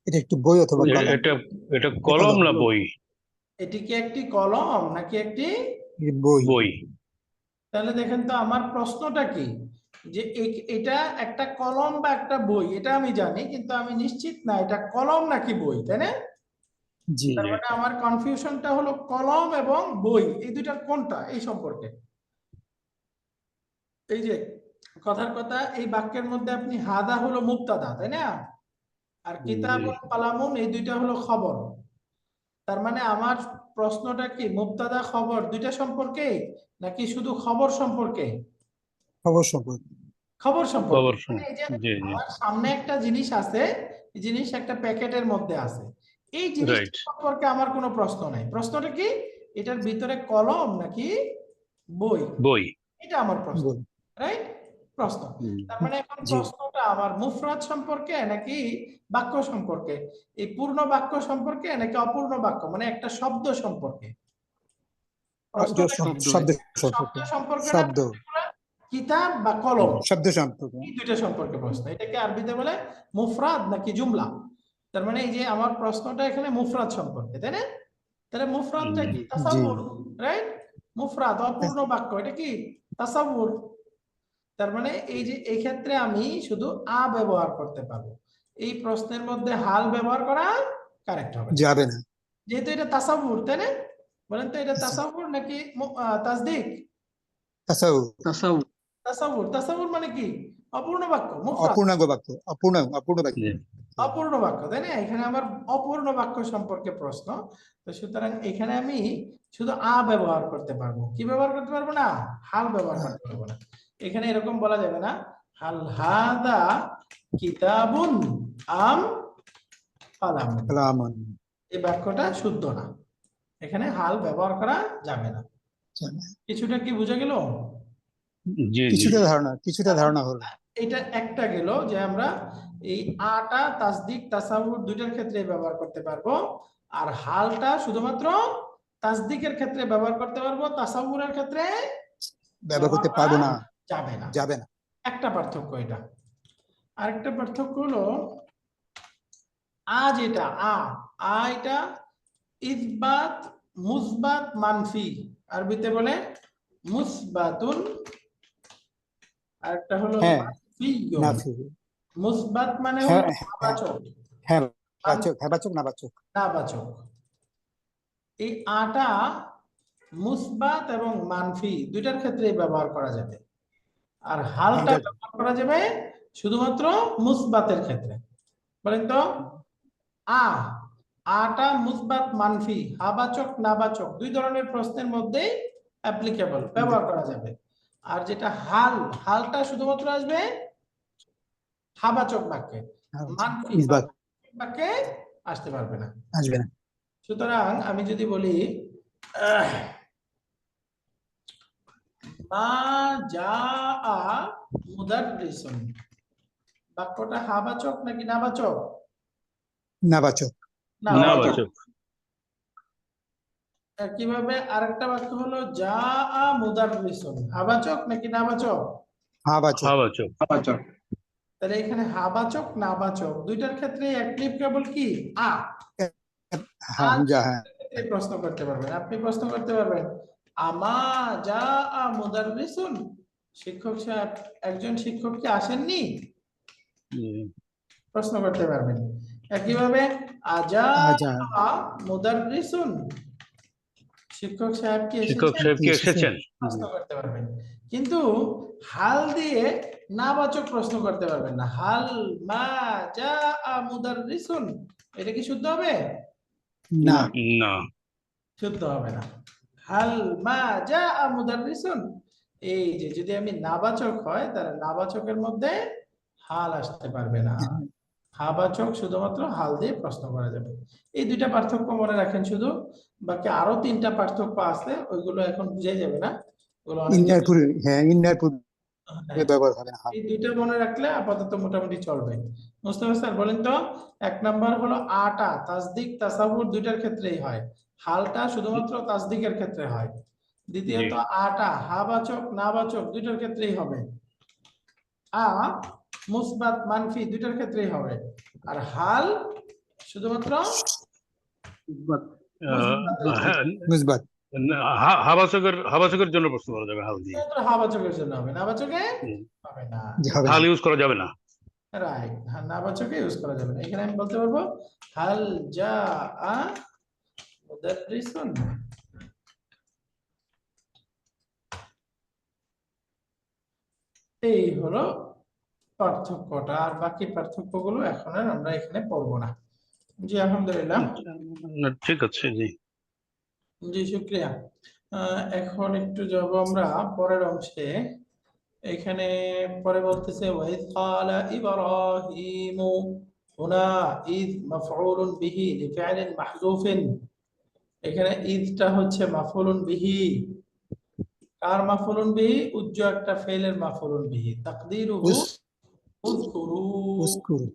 এটা একটি বই অথবা কলম। এটা কলম না বই? এটি কি একটি কলম নাকি একটি বই? তাহলে দেখেন তো আমার প্রশ্নটা কি, যে এটা একটা কলম বা একটা বই, এটা আমি জানি কিন্তু আমি নিশ্চিত না এটা কলম নাকি বই, তাই না? তার মানে আমার কনফিউশনটা হলো কলম এবং বই এই দুইটার কোনটা, এই সম্পর্কে। এই যে কথার কথা, এই বাক্যের মধ্যে আপনি হাদা হলো মুবতাদা, তাই না, আর কিতাবুন কালামুন এই দুইটা হলো খবর। তার মানে আমার প্রশ্নটা কি মুবতাদা খবর দুইটা সম্পর্কে নাকি শুধু খবর সম্পর্কে? খবর সম্পর্কে। এই যে আমার সামনে একটা জিনিস আছে, এই জিনিস একটা প্যাকেটের মধ্যে আছে, এই জিনিস সম্পর্কে আমার কোনো প্রশ্ন নাই। প্রশ্নটা কি, এটার ভিতরে কলম নাকি বই, এটা আমার প্রশ্ন, রাইট? প্রশ্ন। তার মানে এখন প্রশ্নটা আমার মুফরাদ সম্পর্কে নাকি বাক্য সম্পর্কে, এই পূর্ণ বাক্য সম্পর্কে নাকি অপূর্ণ বাক্য, মানে একটা শব্দ সম্পর্কে। শব্দ সম্পর্কে, কিতাব বা কলম, শব্দ সম্পর্কে, এই দুইটা সম্পর্কে প্রশ্ন। এটাকে আরবিতে বলে মুফরাদ নাকি জুমলা। তার মানে এই যে আমার প্রশ্নটা এখানে মুফরাদ সম্পর্কে, তাই না? তাহলে মুফরাদটা কি? তাসাউর, রাইট? মুফরাদ অপূর্ণ বাক্য, এটা কি তাসাউর। তার মানে এই যে এই ক্ষেত্রে আমি শুধু আ ব্যবহার করতে পারবো, এই প্রশ্নের মধ্যে হাল ব্যবহার করা কারেক্ট হবে না। যাবে না। যেহেতু এটা তাসাউর, তাই না? বলেন তো এটা তাসাউর নাকি তাসদিক? তাসাউ তাসাউর। তাসাউর। তাসাউর মানে কি? অপূর্ণ বাক্য, মুফরাদ, অপূর্ণাঙ্গ বাক্য, অপূর্ণ বাক্য। জি। অপূর্ণ বাক্য, তাই না? এখানে আমার অপূর্ণ বাক্য সম্পর্কে প্রশ্ন। তো সুতরাং এখানে আমি শুধু আ ব্যবহার করতে পারবো, কি ব্যবহার করতে পারবো না? হাল ব্যবহার করতে পারবো না। এখানে এরকম বলা যাবে না হাল হাদা কিতাবুন আম কালামুন, কালামুন। এই বাক্যটা শুদ্ধ না, এখানে হাল ব্যবহার করা যাবে না। কিছুটা কি বোঝা গেল? জি জি কিছুটা ধারণা হলো। এটা একটা গেল যে আমরা এই আটা তাসদিক তাসাউর দুইটার ক্ষেত্রে ব্যবহার করতে পারবো, আর হালটা শুধুমাত্র তাসদিকের ক্ষেত্রে ব্যবহার করতে পারবো, তাসাউরের ক্ষেত্রে ব্যবহার করতে পারবো না, যাবে না। যাবে না। একটা পার্থক্য এটা। আরেকটা পার্থক্য হলো আ যেটা আ এটা ইসবাত, মুসবাত, মানফি, আরবিতে বলে মুসবাতুন, আরেকটা হলো হ্যাঁ, নাফিয়ুন। নাফি। মুসবাত মানে হ্যাঁ, হলো বাচক, হ্যাঁ বাচক, না বাচক। না বাচক। এই আটা মুসবাত এবং মানফি দুইটার ক্ষেত্রে ব্যবহার করা যাবে, আর হালটা ব্যবহার করা যাবে শুধুমাত্র মুসবাতের ক্ষেত্রে। বলেন তো আটা মুসবাত মানফি, হাবাচক নাবাচক দুই ধরনের প্রশ্নের মধ্যে অ্যাপ্লিকেবল, ব্যবহার করা যাবে। আর যেটা হালটা শুধুমাত্র আসবে হাবাচক বাক্যে, মানফি ইসবাত বাক্যে আসতে পারবে না, আসবে না। সুতরাং আমি যদি বলি মা জাআ মুদাররিসুন, বাক্যটা হাবাচক নাকি নাবাচক? নাবাচক। নাবাচক। কিভাবে আরেকটা বাক্য হলো জাআ মুদাররিসুন, হাবাচক নাকি নাবাচক? হাবাচক। নাবাচক। তাহলে এখানে হাবাচক নাবাচক দুইটার ক্ষেত্রে অ্যাপ্লিকেবল কি আ। হ্যাঁ, হ্যাঁ। এই প্রশ্ন করতে পারবেন, আপনি প্রশ্ন করতে পারবেন আমা জাআ মুদাররিসুন, শিক্ষক সাহেব, একজন শিক্ষক কি আসেননি? প্রশ্ন করতে পারবেন। একইভাবে আজা মুদাররিসুন, শিক্ষক সাহেব কি এসেছেন? প্রশ্ন করতে পারবেন। কিন্তু হাল দিয়ে নাবাচক প্রশ্ন করতে পারবেন না। হাল মা জাআ মুদাররিসুন, এটা কি শুদ্ধ হবে? না, না, শুদ্ধ হবে না। হাল মা জাআ মুদাররিসুন, এই যে যদি আমি নাবাচক হয় তাহলে নাবাচকের মধ্যে হাল আসতে পারবে না, হাবাচক শুধুমাত্র হাল দিয়ে প্রশ্ন করা যাবে। এই দুইটা পার্থক্য মনে রাখেন শুধু, বাকি আরো তিনটা পার্থক্য আছে, ওইগুলো এখন বুঝে যাবে না, ওগুলো অনেক ইন্নারপুর ব্যবহার হবে না। এই দুইটা মনে রাখলে আপাতত মোটামুটি চলবে। মুস্তাফা স্যার বলেন তো, এক নাম্বার হলো আটা তাসদিক তাসাউর দুইটার ক্ষেত্রেই হয়, হালটা শুধুমাত্র তাসদিকের ক্ষেত্রে হয়। দ্বিতীয়ত আটা হাবাচক নাবাচক দুইটার ক্ষেত্রেই হবে, মুসবাত মানফি দুইটার ক্ষেত্রেই হবে, আর হাল শুধুমাত্র মুসবাত। হাবাচকের জন্য প্রশ্ন করা যাবে হাল দিয়ে, হাবাচকের জন্য হবে, নাবাচকে হবে না, হাল ইউজ করা যাবে না। রাইট, নাবাচকে ইউজ করা যাবে না। এখানে আমি বলতে পারবো হাল জাআ মুদাররিসুন, এই হলো পার্থক্যটা। আর বাকি পার্থক্যগুলো এখন আর আমরা এখানে পড়বো না। জি আলহামদুলিল্লাহ, ঠিক আছে। জি জি শুকরিয়া। এখন একটু যাব আমরা পরের অংশে। এখানে পরে বলতেছে ওয়াইদ ক্বালা ইব্রাহিমু, হুনা ইদ মাফউলুন বিহি লিফি'লিন মাহযুফিন, এখানে ইদটা হচ্ছে মাফউলুন বিহি, কার মাফউলুন বিহি? উজ্জ একটা ফেলের মাফউলুন বিহি, তাকদীরুহু উযকুরু,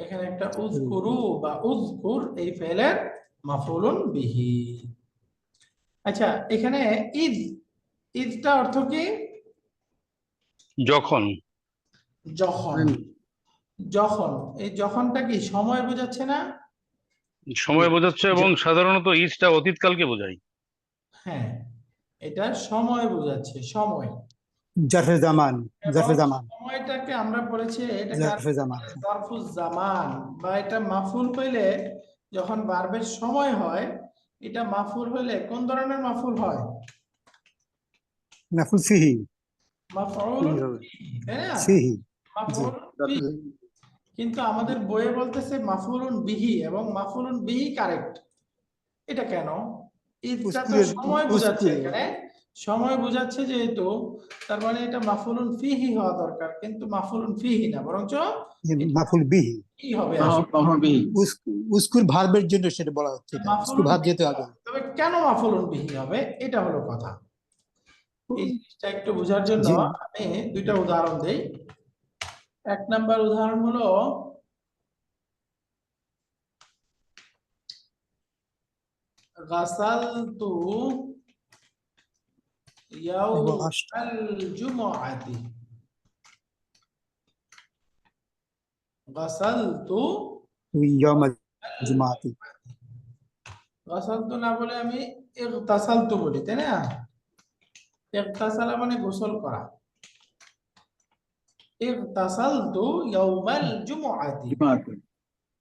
এখানে একটা উযকুরু বা উযকুর এই ফেলের মাফউলুন বিহি। আচ্ছা, এখানে ইদ, ইদটা অর্থ কি? যখন। যখন। যখন, এই যখনটা কি সময় বোঝাচ্ছে না? সময় বোঝাচ্ছে, এবং সাধারণত ইজটা অতীতকালকে বোঝায়। হ্যাঁ, এটা সময় বোঝাচ্ছে, সময়। জারফে জামান, এবং জারফে জামান, সময়টাকে আমরা পড়েছি এটাকে জারফে জামান। জারফুজ জামান, বা এটা মাফুল হইলে যখন ভার্বের সময় হয়, এটা মাফুল হইলে কোন ধরনের মাফুল হয়? মাফুল ফিহি, মাফউল ফিহি হবে, বিহি, তাই না? ফিহি, জি। মাফউল বিহি। কিন্তু আমাদের বইয়ে বলতেছে মাফউলুন বিহি, এবং মাফউলুন বিহি কারেক্ট। এটা কেন? এটা তো উস্কুরের সময় বোঝাচ্ছে, উস্কুরে, এখানে সময় বোঝাচ্ছে যেহেতু, তার মানে এটা মাফউলুন ফিহি হওয়া দরকার, কিন্তু মাফউলুন ফিহি না, বরঞ্চ মাফুল বিহি। কি হবে আসলে? উস্কুর ভার্বের জন্য সেটা বলা হচ্ছে, এটা উস্কুর মাফউলুন ভার্ব বিহি যেহেতু আগে। হবে। তবে কেন মাফউলুন বিহি হবে, এটা হলো কথা। এই জিনিসটা একটু বোঝার জন্য জি, আমি দুইটা উদাহরণ দেই। এক নাম্বার উদাহরণ হলো গাসালতু ইয়াউমাল জুমআতি। গাসালতু, ইয়াউমাল জুমাআতি। গাসালতু না বলে আমি ইগতাসালতু বলি, তাই না? ইগতাসালা মানে গোসল করা। ইগতাসালতু ইয়াউমাল জুমআতি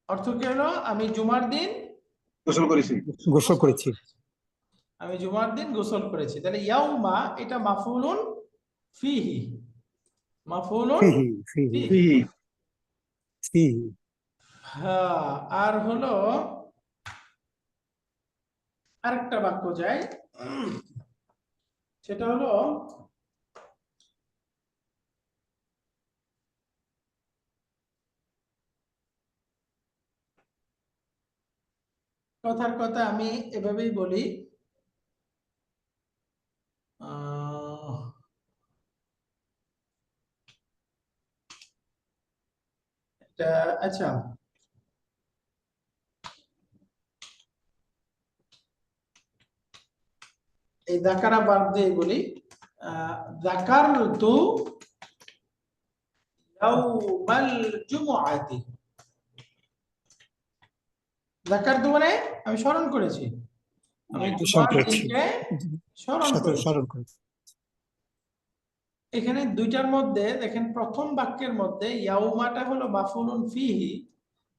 অর্থ কি হলো? আমি জুমার দিন গোসল করেছি, গোসল করেছি। আমি জুমার দিন গোসল করেছি। তাহলে ইয়াউমা এটা মাফউলুন ফিহি, মাফউলুন ফিহি, ফিহি, ফিহি। ফিহি। হ্যাঁ, আর হলো আরেকটা বাক্য যায়, সেটা হলো কথার কথা আমি এভাবেই বলি, আচ্ছা, এই যাকারা বাদ দিয়ে বলি, যাকারতু ইয়াউমাল জুমআতি। যাকারতু মানে আমি স্মরণ করেছি, আমি জুমার দিনকে স্মরণ করেছি। স্মরণ করেছি। এখানে দুইটার মধ্যে দেখেন, প্রথম বাক্যের মধ্যে ইয়াউমাটা হলো মাফউলুন ফিহি,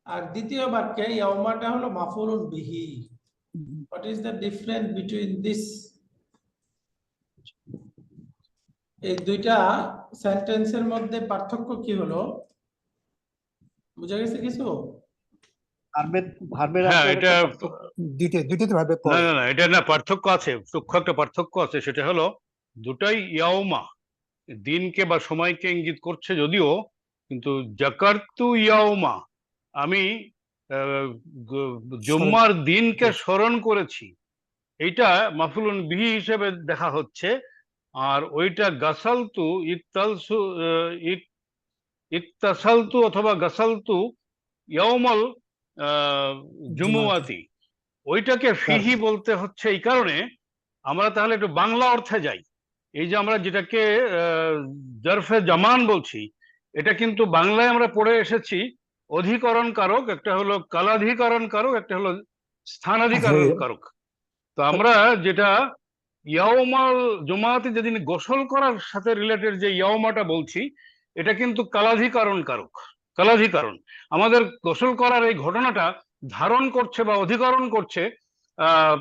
আর দ্বিতীয় বাক্যে ইয়াউমাটা হলো মাফউলুন বিহি। What is the difference between this? এই দুইটা সেন্টেন্সের মধ্যে পার্থক্য কি হলো? বুঝা গেছে কিছু? হ্যাঁ, এটা দুইটাতে ভার্বের না পরে। না না, এটা না, পার্থক্য আছে, সূক্ষ্ম একটা পার্থক্য আছে। সেটা হলো দুটাই ইয়াউমা, দিনকে বা সময়কে ইঙ্গিত করছে যদিও, কিন্তু জাকারতু ইয়াউমা, আমি জুম্মার দিনকে স্মরণ করেছি, এইটা মাফুলুন বিহি হিসেবে দেখা হচ্ছে। আর ওইটা গাসালতু ইকতালসু ইকতাসালতু অথবা গাসালতু ইয়াউমাল জুমুয়াতি, ওইটাকে ফিহি বলতে হচ্ছে এই কারণে। আমরা তাহলে একটু বাংলা অর্থে যাই। এই যে আমরা যেটাকে জারফে জামান বলছি, এটা কিন্তু বাংলায় আমরা পড়ে এসেছি অধিকরণ কারক, একটা হলো কালাধিকরণ কারক, একটা হলো স্থানাধিকরণ কারক। তো আমরা যেটা ইয়াউমাল জুমাতে যেদিন গোসল করার সাথে রিলেটেড যে ইয়াউমাটা বলছি, এটা কিন্তু কালাধিকরণ কারক, কালাধিকরণ। আমাদের গোসল করার এই ঘটনাটা ধারণ করছে বা অধিকরণ করছে আহ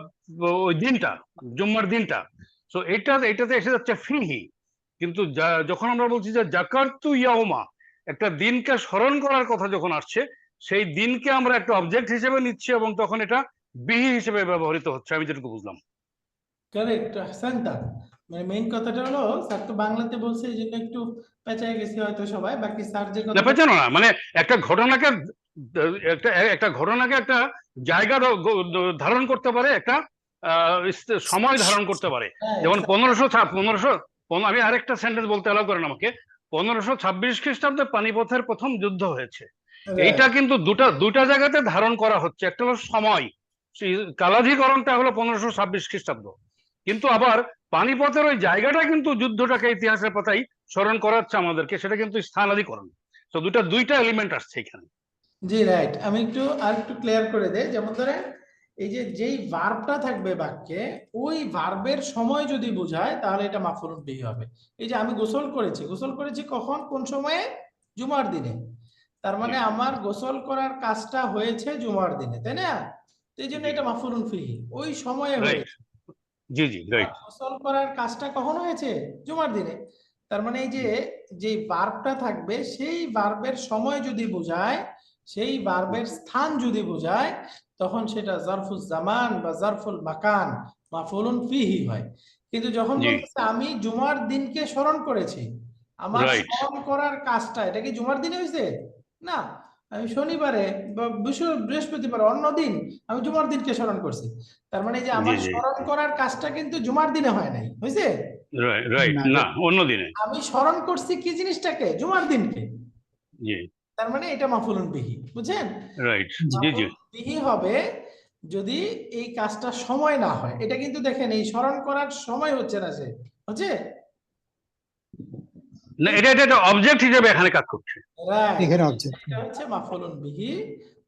ওই দিনটা, জুম্মার দিনটা। তো এটাতে এসে যাচ্ছে ফিহি। কিন্তু যখন আমরা বলছি যে জাকারতু ইয়াউমা, একটা দিনকে স্মরণ করার কথা যখন আসছে, সেই দিনকে আমরা একটা অবজেক্ট হিসেবে নিচ্ছি, এবং তখন এটা বিহি হিসেবে ব্যবহৃত হচ্ছে, আমি যেটুকু বুঝলাম। কারেক্ট, আহসানতা। মানে মেইন কথাটা হলো, স্যার তো বাংলাতে বলছে, এই জন্য একটু পেঁচায় গেছে হয়তো সবাই, বাকি স্যার যে না, কথা পেছানো না, মানে একটা ঘটনাকে একটা ঘটনাকে একটা জায়গা ধারণ করতে পারে, একটা সময় ধারণ করতে পারে। যেমন 1500, আমি আরেকটা সেন্টেন্স বলতে অ্যালাউ করেন আমাকে। 1526 খ্রিস্টাব্দে পানিপথের প্রথম যুদ্ধ হয়েছে, এইটা কিন্তু দুটা জায়গাতে ধারণ করা হচ্ছে। একটা হলো সময়, কালাধিকরণটা হলো 1526 খ্রিস্টাব্দ, কিন্তু আবার পানিপথের ওই জায়গাটা কিন্তু যুদ্ধটাকে ইতিহাসের পাতায় স্মরণ করাচ্ছে আমাদেরকে, সেটা কিন্তু স্থানাধিকরণ। তো দুইটা এলিমেন্ট আসছে এখানে। জি রাইট। আমি একটু আর একটু ক্লিয়ার করে দেই। যেমন ধরেন এই যে যেই ভার্বটা থাকবে বাক্যে ওই ভার্বের সময় যদি বোঝায় তাহলে এটা মাফউলুন বিহি হবে। এই যে আমি গোসল করেছি কখন, কোন সময়ে? জুমার দিনে। তার মানে জি। আমার গোসল করার কাজটা হয়েছে জুমার দিনে, তাই না? তো এই জন্য জি। এটা মাফউলুন বিহি, ওই সময়ে রাইট। হয়েছে। জি জি, রাইট। গোসল করার কাজটা কখন হয়েছে? জুমার দিনে। তার মানে এই যে যে ভার্বটা থাকবে সেই ভার্বের সময় যদি বোঝায়, সেই ভার্বের স্থান যদি বোঝায়, তখন সেটা জারফুল জামান বা জারফুল মাকান মাফউলুন ফিহি হয়। কিন্তু যখন জি। বলতেছে আমি জুমার দিনকে স্মরণ করেছি, আমার রাইট। স্মরণ করার কাজটা এটা কি জুমার দিনে হয়েছে? না, আমি শনিবারে বা বৃহস্পতিবার অন্য দিন আমি জুমার দিনকে স্মরণ করছি। তার মানে এই যে জি আমার জি, স্মরণ করার কাজটা কিন্তু জুমার দিনে হয় নাই, হয়েছে? রাইট। না না, অন্য দিনে। আমি স্মরণ করছি কি জিনিসটাকে? জুমার দিনকে। জি। তার মানে এটা মাফউলুন বিহি, বুঝছেন? রাইট। জি জি। মাফউলুন বিহি হবে যদি এই কাজটা সময় না হয়। এটা কিন্তু দেখেন এই স্মরণ করার সময় হচ্ছে না, সে হচ্ছে না, এটা এটা একটা অবজেক্ট হিসেবে এখানে কাজ করছে। রাইট, এখানে অবজেক্ট। এটা হচ্ছে মাফউলুন বিহি।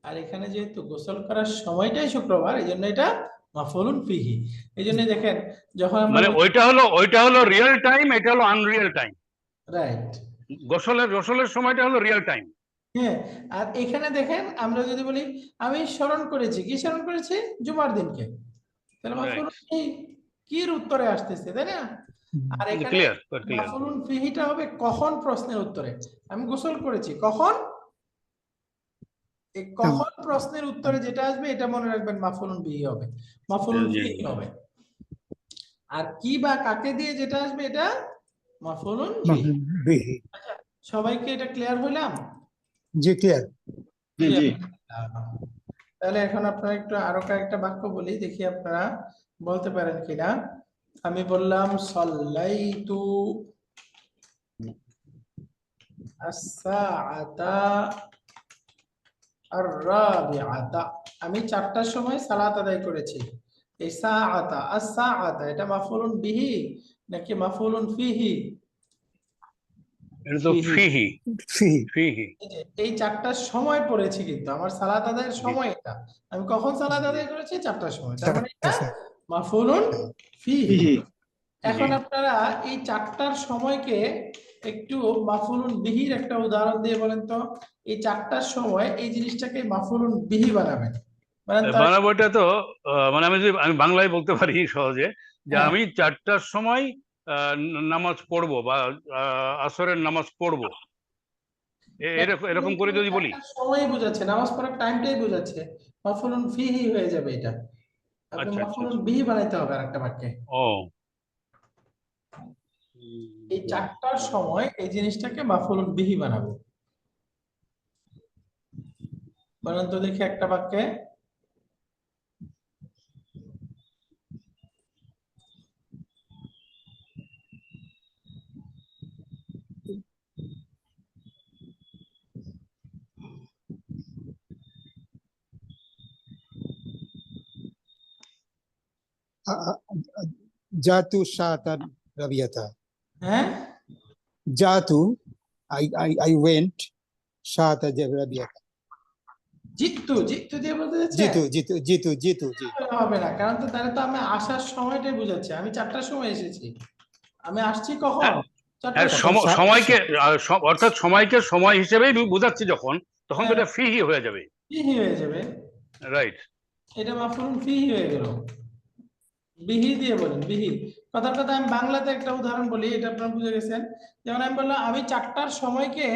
আর এখানে যেহেতু গোসল করার সময়টাই শুক্রবার, এই জন্য এটা মাফউলুন বিহি। এই জন্য দেখেন যখন আমরা মানে ওইটা হলো রিয়েল টাইম, এটা হলো আনরিয়েল টাইম। রাইট, গোসলের সময়টা হলো রিয়েল টাইম। হ্যাঁ। আর এখানে দেখেন আমরা যদি বলি আমি স্মরণ করেছি, কি স্মরণ করেছি? জুমার দিনকে, তাহলে রাইট। মাফউলুন ফিহি কির উত্তরে আসতেছে, তাই না? আর এখানে ক্লিয়ার, ক্লিয়ার। মাফউলুন ফিহিটা হবে কখন প্রশ্নের উত্তরে। আমি গোসল করেছি কখন, এই কখন প্রশ্নের উত্তরে যেটা আসবে এটা মনে রাখবেন মাফউলুন বিহি হবে, মাফউলুন জি ফিহি হবে। আর কি বা কাকে দিয়ে যেটা আসবে এটা মাফউলুন বিহি। বিহি। সবাইকে এটা ক্লিয়ার হইলাম? জি, ক্লিয়ার। জি জি। তাহলে এখন আপনারা একটু আরো কয়েকটা বাক্য বলি, দেখি আপনারা বলতে পারেন কিনা। আমি বললাম সাল্লাইতু আস-সাআতা আর-রাবিআতা, আমি 4টার সময় সালাত আদায় করেছি। এই সাআতা আস-সাআতা এটা মাফউলুন বিহি নাকি মাফউলুন ফিহি? এটা তো ফিহি। ফিহি। ফিহি। এই যে এই 4টার সময় পড়েছি, কিন্তু আমার সালাত আদায়ের সময় এটা, আমি কখন সালাত আদায় করেছি? 4টার সময়, তার মানে এটা মাফউলুন ফিহি। বিহি। এখন জি। আপনারা এই 4টার সময়কে একটু মাফউলুন বিহির একটা উদাহরণ দিয়ে বলেন তো, এই 4টার সময় এই জিনিসটাকে মাফউলুন বিহি বানাবেন, মানে তার বানাবো এটা তো মানে আমি বাংলায় বলতে পারি সহজে, যে হ্যাঁ, আমি 4টার সময় নামাজ পড়বো বা আসরের নামাজ পড়বো, এরকম এরকম করে যদি বলি। সময় বোঝাচ্ছে, নামাজ পড়ার টাইমটাই বোঝাচ্ছে, মাফউলুন ফিহি হয়ে যাবে এটা। আপনি আচ্ছা আচ্ছা মাফউলুন আচ্ছা। বিহি বানাইতে হবে আরেকটা বাক্যে। ও। এই 4টার সময় এই জিনিসটাকে মাফউলুন বিহি বানাবো। বলেন তো দেখি একটা বাক্যে। জাতু সাতার রাবিয়াতা। হ্যাঁ, জাতু, I went সাতা রাবিয়াতা। জিতু জিতু দিয়ে বলতে যাচ্ছে জিতু জিতু জিতু জিতু জি। হবে না, কারণ তো তাহলে তো আমি আসার সময়টাই বোঝাচ্ছে, আমি 4টার সময় এসেছি, আমি আসছি কখন? হ্যাঁ, 4টার তখন সময়। সময়কে অর্থাৎ সময়কে সময় হিসেবেই বোঝাচ্ছি যখন, তখন তো হ্যাঁ, এটা ফিহি হয়ে যাবে। ফিহি হয়ে যাবে, রাইট। এটা মাফউলুন ফিহি হয়ে গেল। বিহি দিয়ে বলেন, বিহি। কথার কথা আমি বাংলাতে একটা উদাহরণ বলি, এটা আপনারা বুঝে গেছেন। যেমন আমি বললাম আমি 4টার সময়কে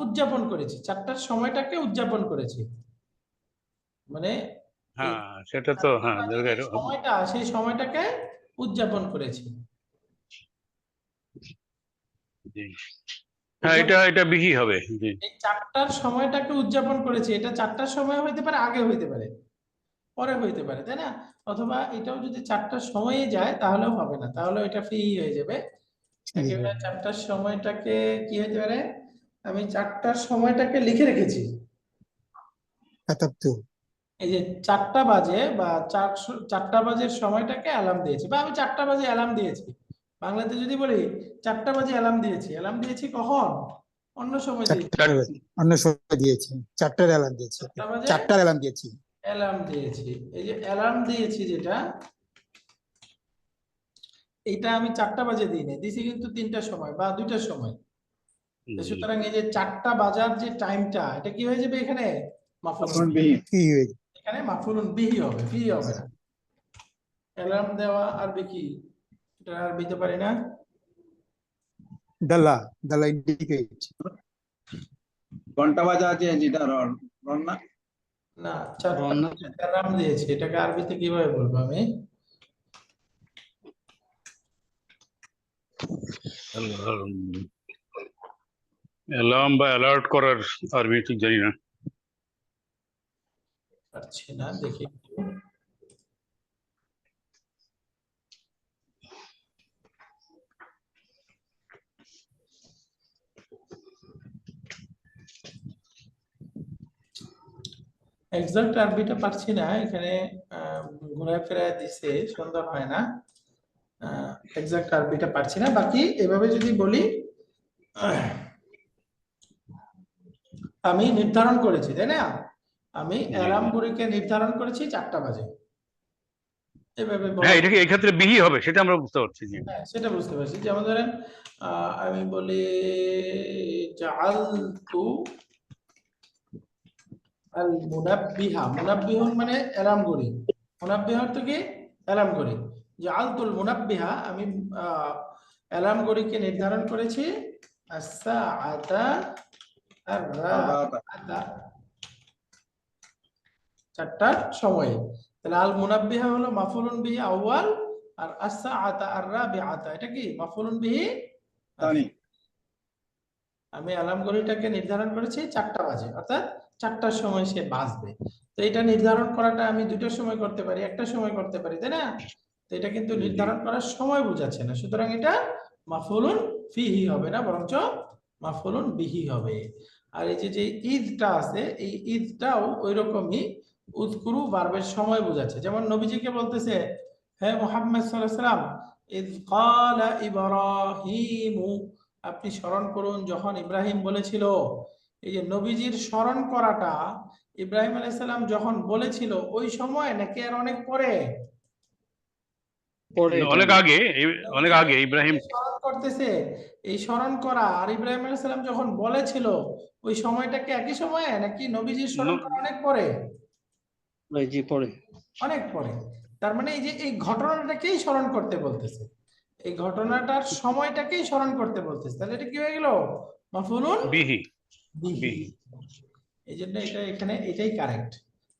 উদযাপন করেছি, 4টার সময়টাকে উদযাপন করেছি, মানে এই হ্যাঁ, সেটা তো 4টা হ্যাঁ, বাজে যে সময়টা সেই সময়টাকে উদযাপন করেছি। জি। হ্যাঁ, এটা বিহি হবে। জি। এই 4টার সময়টাকে উদযাপন করেছি, এটা 4টার সময় হইতে পারে, আগে হইতে পারে, পরে হইতে পারে, তাই না? অথবা এটাও যদি 4টার সময়ে যায় তাহলেও হবে না, তাহলে এটা ফ্রি হয়ে যাবে। একেবারে 4টার সময়টাকে কি হইতে পারে, আমি 4টার সময়টাকে লিখে রেখেছি। কাতাবতু। এই যে 4টা বাজে বা 4টা বাজের সময়টাকে অ্যালার্ম দিয়েছি, বা আমি 4টা বাজে অ্যালার্ম দিয়েছি। বাংলাতে যদি বলি 4টা বাজে অ্যালার্ম দিয়েছি কখন? অন্য সময় দিয়েছি। অন্য সময় দিয়েছি, 4টার অ্যালার্ম দিয়েছি। 4টা বাজে 4টার অ্যালার্ম দিয়েছি। অ্যালার্ম দিয়েছি, এই যে অ্যালার্ম দিয়েছি যেটা, এটা আমি 4টা বাজে দিইনি, দিছি কিন্তু 3টার সময় বা 2টার সময়। তো সুতরাং এই যে 4টা বাজার যে টাইমটা, এটা কি হয়ে যাবে এখানে? মাফউলুন বিহি। কি হয়েছে? এখানে মাফউলুন বিহি হবে, ফি হবে না। অ্যালার্ম দেওয়া আরবি কি? এটা আরবি দিতে পারি না। দালা, দালা ইন্ডিকেট। ঘন্টা বাজা আছে যেটা রন না। না, 4টা রওনা। অ্যালার্ম দিয়েছি, এটাকে আরবিতে কিভাবে বলবো আমি? অ্যালার্ম বা অ্যালার্ট করার আরবি ঠিক জানি না। পারছি না, দেখি একটু। এক্সাক্ট আরবিটা পারছি না, এখানে ঘোরায় ফেরায় দিছে, সুন্দর হয় না। এক্সাক্ট আরবিটা পারছি না, বাকি এভাবে যদি বলি, আমি নির্ধারণ করেছি, তাই না? আমি অ্যালার্ম ঘড়িকে নির্ধারণ করেছি 4টা বাজে, এভাবে বলা হ্যাঁ, এটাকে এক্ষেত্রে বিহি হবে, সেটা আমরা বুঝতে পারছি। জি, হ্যাঁ, সেটা বুঝতে পারছি। যেমন ধরেন আমি বলি জাআলতু আল মুনাব্বিহা, মুনাব্বিহুন মানে অ্যালার্ম ঘড়ি, মুনাব্বিহ অর্থ কি? অ্যালার্ম ঘড়ি। জাআলতুল মুনাব্বিহা, আমি অ্যালার্ম ঘড়িকে নির্ধারণ করেছি আস-সাআতা আর-রাবিআতা, 4টার সময়ে। তাহলে আল মুনাব্বিহা হলো মাফউলুন বিহি আউয়াল, আর আস-সাআতা আর-রাবিআতা এটা কি? মাফউলুন বিহি তানি। আমি অ্যালার্ম ঘড়িটাকে নির্ধারণ করেছি 4টা বাজে, অর্থাৎ 4টার সময় সে বাজবে। তো এটা নির্ধারণ করাটা আমি 2টার সময় করতে পারি, 1টার সময় করতে পারি, তাই না? তো এটা কিন্তু নির্ধারণ করার সময় বোঝাচ্ছে না, সুতরাং এটা মাফউলুন ফিহি হবে না, বরঞ্চ মাফউলুন বিহি হবে। আর এই যে যে ঈদটা আছে, এই ঈদটাও ওই রকমই উযকুরু ভার্বের সময় বোঝাচ্ছে। যেমন নবীজিকে বলতেছে, হে মুহাম্মদ সাল্লাল্লাহু আলাইহি ওয়াসাল্লাম, ইয ক্বালা ইব্রাহিমু, আপনি স্মরণ করুন যখন ইব্রাহিম বলেছিল। এই যে নবীজির স্মরণ করাটা ইব্রাহিম আলাইহিস সালাম যখন বলেছিল ওই সময় নাকি আর অনেক পরে? পরে এটা অনেক হবে। আগে, অনেক আগে ইব্রাহিম। স্মরণ করতেছে, এই স্মরণ করা আর ইব্রাহিম আলাইহিস সালাম যখন বলেছিল ওই সময়টা কি একই সময়ে নাকি নবীজির স্মরণ করা অনেক পরে? জি পরে। অনেক পরে। তার মানে এই যে এই ঘটনাটাকেই স্মরণ করতে বলতেছে, এই ঘটনাটার সময়টাকেই স্মরণ করতে বলতেছে, তাহলে এটা কি হয়ে গেল? মাফউলুন বিহি। বিহি। এই জন্য এটা এখানে এটাই কারেক্ট।